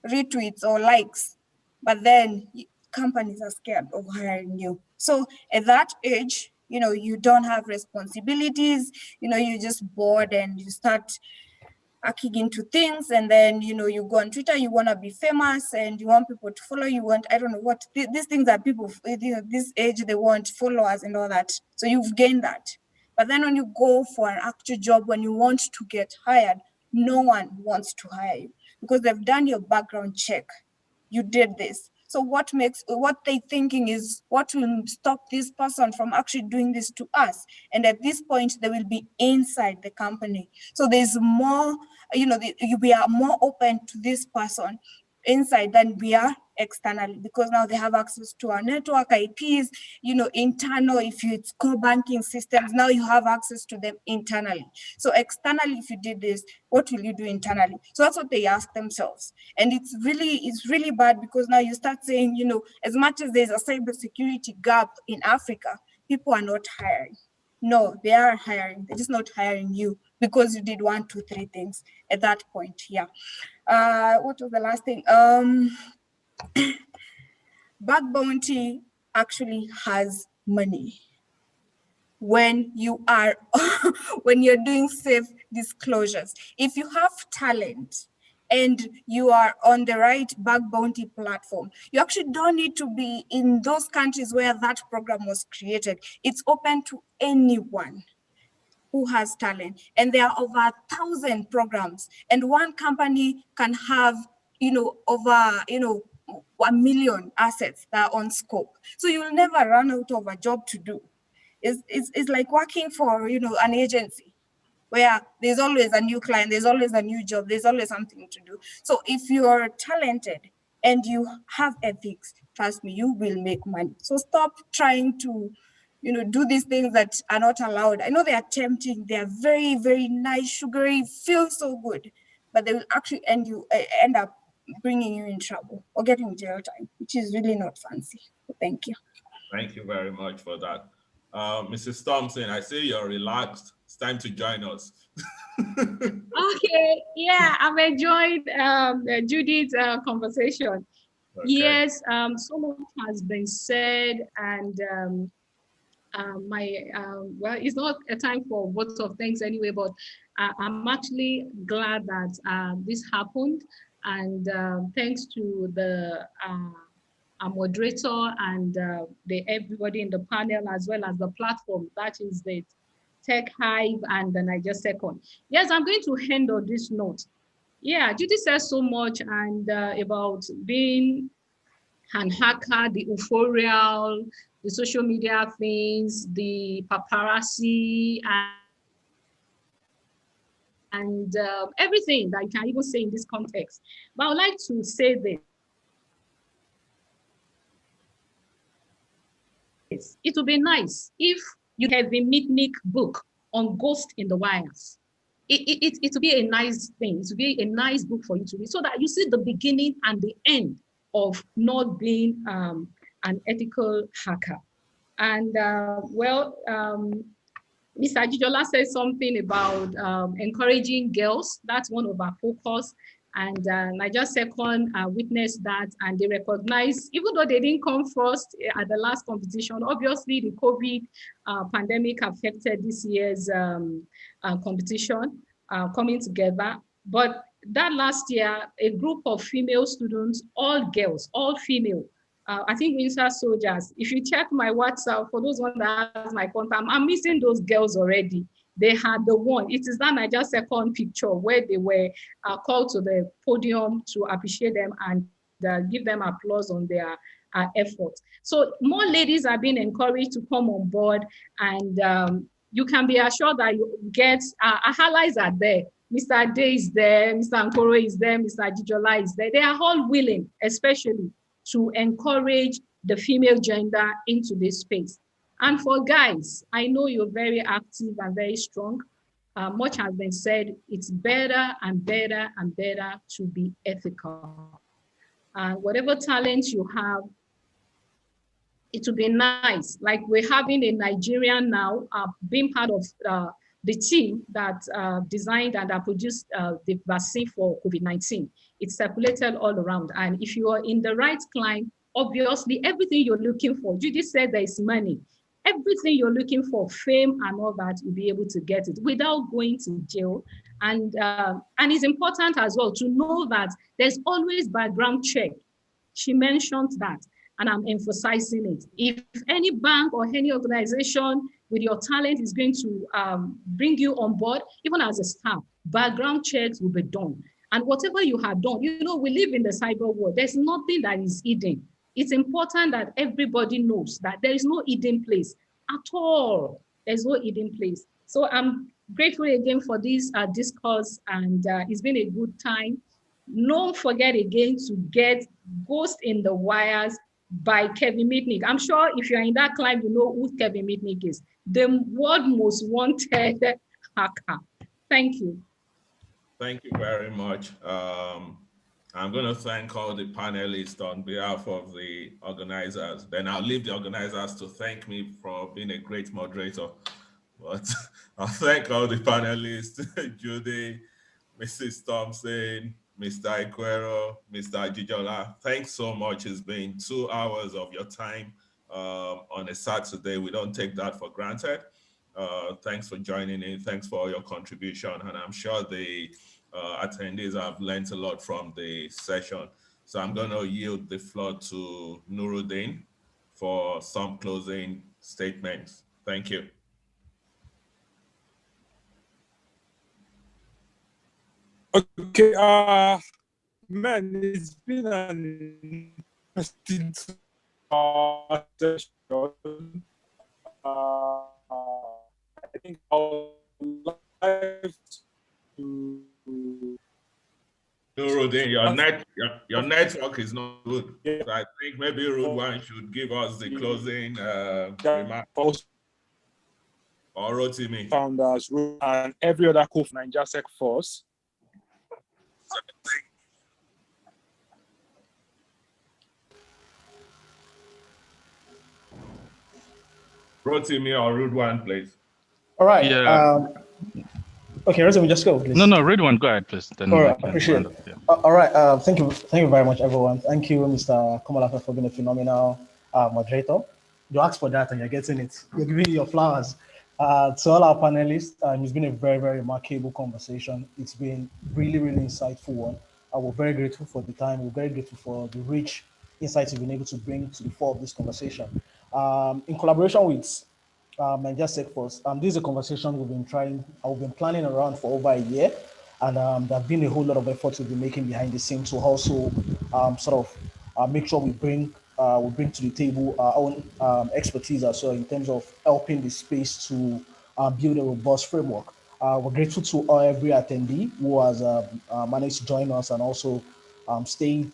retweets or likes, but then companies are scared of hiring you. So at that age, you don't have responsibilities. You're just bored and you start hacking into things, and then you go on Twitter, you want to be famous and you want people to follow you, want, I don't know what, these things that people this age, they want followers and all that. So you've gained that. But then when you go for an actual job, when you want to get hired, no one wants to hire you because they've done your background check. You did this. So what they thinking is, what will stop this person from actually doing this to us? And at this point, they will be inside the company. So there's more, we are more open to this person inside than we are externally, because now they have access to our network IPs, internal. If it's core banking systems, now you have access to them internally. So externally, if you did this, what will you do internally? So that's what they ask themselves. And it's really bad, because now you start saying, as much as there's a cybersecurity gap in Africa, people are not hiring. No, they are hiring. They're just not hiring you because you did 1, 2, 3 things at that point. Yeah. What was the last thing? Bug bounty actually has money when you are when you're doing safe disclosures. If you have talent and you are on the right bug bounty platform, you actually don't need to be in those countries where that program was created. It's open to anyone who has talent, and there are over 1,000 programs, and one company can have over 1 million assets that are on scope. So you will never run out of a job to do. It's like working for an agency where there's always a new client, there's always a new job, there's always something to do. So if you're talented and you have ethics, trust me, you will make money. So stop trying to do these things that are not allowed. I know they are tempting, they are very, very nice, sugary, feel so good, but they will actually end up bringing you in trouble or getting jail time, which is really not fancy. So thank you. Thank you very much for that. Mrs. Thompson, I see you're relaxed. It's time to join us. Okay, yeah, I've enjoyed Judith's conversation. Okay. Yes, so much has been said, and well, it's not a time for votes of thanks anyway, but I'm actually glad that this happened, and thanks to the moderator and everybody in the panel, as well as the platform, that is the Tech Hive and the NaijaSecForce. Yes, I'm going to end on this note. Yeah, Judy says so much and about being an hacker, the euphorial, the social media things, the paparazzi, and everything that you can even say in this context. But I would like to say this. It would be nice if you have a Mitnick book on ghost in the wires. It would be a nice thing. It would be a nice book for you to read so that you see the beginning and the end of not being an ethical hacker. And Mr. Ajijola said something about encouraging girls. That's one of our focus. And NaijaSecForce witnessed that, and they recognize, even though they didn't come first at the last competition, obviously the COVID pandemic affected this year's competition coming together. But that last year, a group of female students, all girls, all female, I think Winter Soldiers, if you check my WhatsApp, for those ones that has my contact, I'm missing those girls already. They had the one, it is that NaijaSecForce picture where they were called to the podium to appreciate them and give them applause on their efforts. So more ladies are being encouraged to come on board, and you can be assured that you get, our allies are there. Mr. Ade is there, Mr. Ankoro is there, Mr. Ajijola is there. They are all willing, especially to encourage the female gender into this space. And for guys, I know you're very active and very strong. Much has been said. It's better and better and better to be ethical. And whatever talent you have, it would be nice. Like we're having a Nigerian now, being part of the team that designed and produced the vaccine for COVID-19. It's circulated all around. And if you are in the right climb, obviously everything you're looking for, Judy said there is money. Everything you're looking for, fame and all that, you'll be able to get it without going to jail. And it's important as well to know that there's always background check. She mentioned that, and I'm emphasizing it. If any bank or any organization with your talent is going to bring you on board, even as a staff, background checks will be done. And whatever you have done, we live in the cyber world. There's nothing that is hidden. It's important that everybody knows that there is no hidden place at all. There's no hidden place. So I'm grateful again for this discourse, and it's been a good time. Don't forget again to get Ghost in the Wires by Kevin Mitnick. I'm sure if you're in that client, you know who Kevin Mitnick is. The world most wanted hacker. Thank you. Thank you very much. I'm going to thank all the panelists on behalf of the organizers. Then I'll leave the organizers to thank me for being a great moderator. But I'll thank all the panelists, Judy, Mrs. Thompson, Mr. Iguero, Mr. Ajijola. Thanks so much. It's been 2 hours of your time on a Saturday. We don't take that for granted. Thanks for joining in. Thanks for all your contribution. And I'm sure the attendees have learned a lot from the session. So I'm going to yield the floor to Nuruddin for some closing statements. Thank you. Okay, man, it's been an interesting session. I think I'll like to. Nuruddin, your network is not good. Yeah. So I think maybe Rudwan should give us the closing remark. Or Rotimi. Founders and every other co NaijaSecForce. Rotimi or Rudwan, please. All right. Yeah. Okay, Rotimi, just go, please. No, Rudwan, go ahead, please. Then all right, appreciate it. Yeah. All right. Thank you very much, everyone. Thank you, Mr. Komalafe, for being a phenomenal moderator. You asked for that and you're getting it. You're giving me your flowers. To all our panelists, it's been a very, very remarkable conversation. It's been really, really insightful one. We're very grateful for the time. We're very grateful for the rich insights you've been able to bring to the fore of this conversation. In collaboration with NaijaSecForce, this is a conversation we've been planning around for over a year, and there have been a whole lot of efforts we've been making behind the scenes to also make sure we bring to the table our own expertise as well in terms of helping the space to build a robust framework. We're grateful to every attendee who has managed to join us and also stay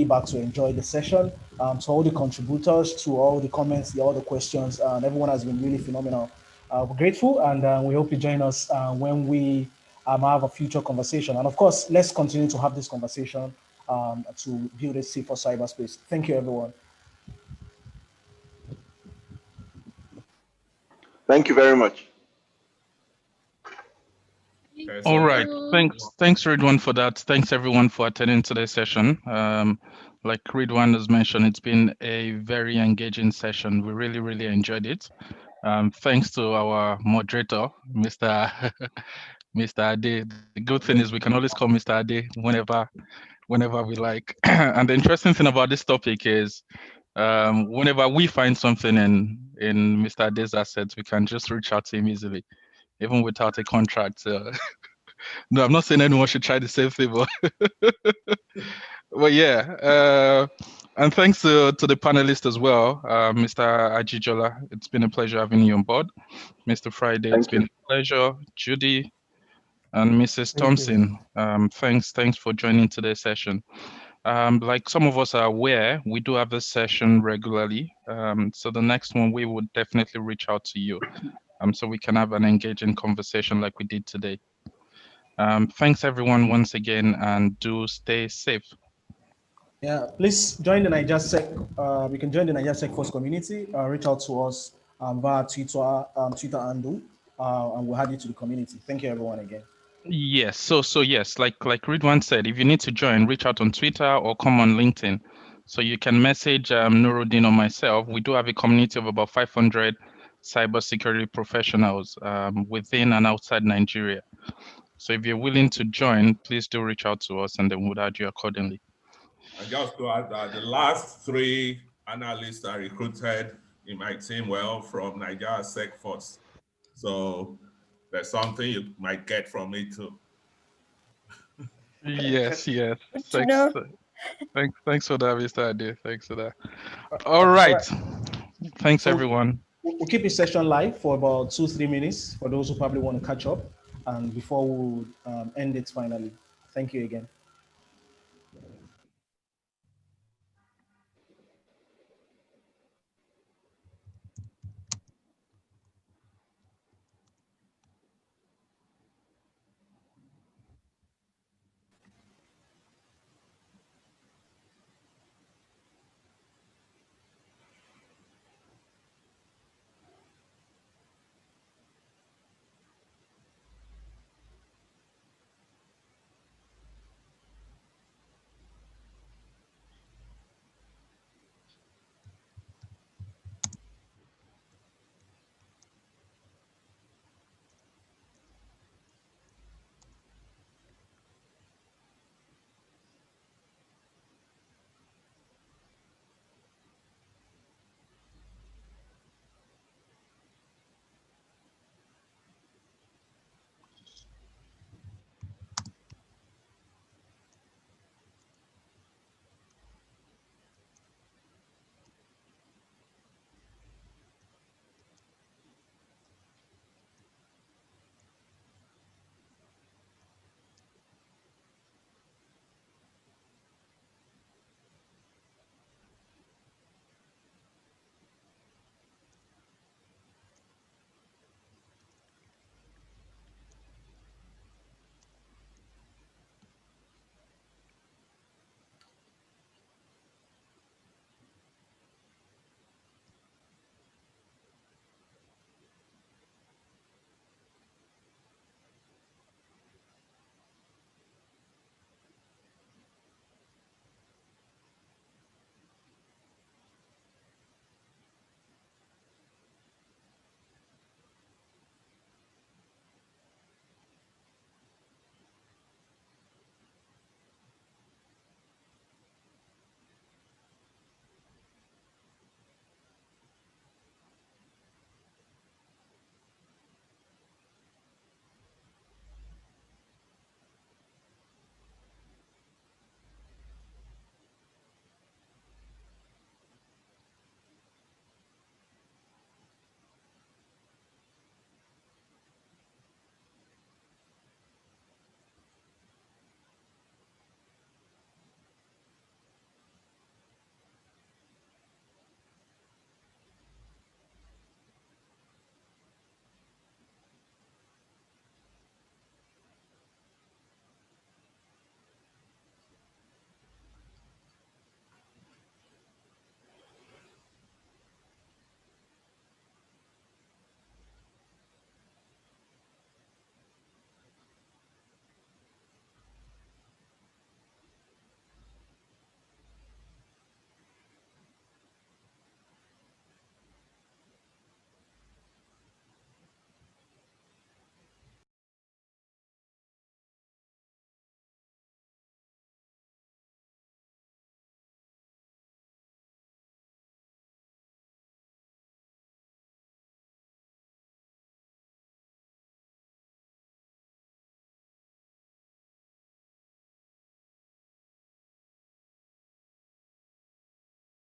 back to enjoy the session. To all the contributors, to all the comments, all the questions, and everyone has been really phenomenal. We're grateful, and we hope you join us when we have a future conversation. And of course, let's continue to have this conversation to build a safer cyberspace. Thank you, everyone. Thank you very much. All right. Thanks, Ridwan, for that. Thanks, everyone, for attending today's session. Like Ridwan has mentioned, it's been a very engaging session. We really, really enjoyed it. Thanks to our moderator, Mr. Ade. The good thing is we can always call Mr. Ade whenever we like. And the interesting thing about this topic is whenever we find something in Mr. Ade's assets, we can just reach out to him easily, even without a contract. No, I'm not saying anyone should try the same thing, but yeah. And thanks to the panelists as well, Mr. Ajijola. It's been a pleasure having you on board. Mr. Friday, it's been a pleasure. Judy and Mrs. Thompson, thanks for joining today's session. Like some of us are aware, we do have this session regularly. So the next one, we would definitely reach out to you so we can have an engaging conversation like we did today. Thanks everyone once again, and do stay safe. Yeah, please join the NaijaSec. You can join the NaijaSecForce community. Reach out to us via Twitter handle, and we'll add you to the community. Thank you, everyone, again. Yes. So yes, like Ridwan said, if you need to join, reach out on Twitter or come on LinkedIn. So you can message Nuruddin or myself. We do have a community of about 500 cybersecurity professionals within and outside Nigeria. So if you're willing to join, please do reach out to us, and then we'll add you accordingly. And just to add that the last 3 analysts are recruited in my team from NaijaSecForce. So there's something you might get from it too. Yes. Thanks for that, Mr. Ade. Thanks for that. All right. Thanks, everyone. We'll keep the session live for about 2-3 minutes for those who probably want to catch up, and before we end it finally. Thank you again.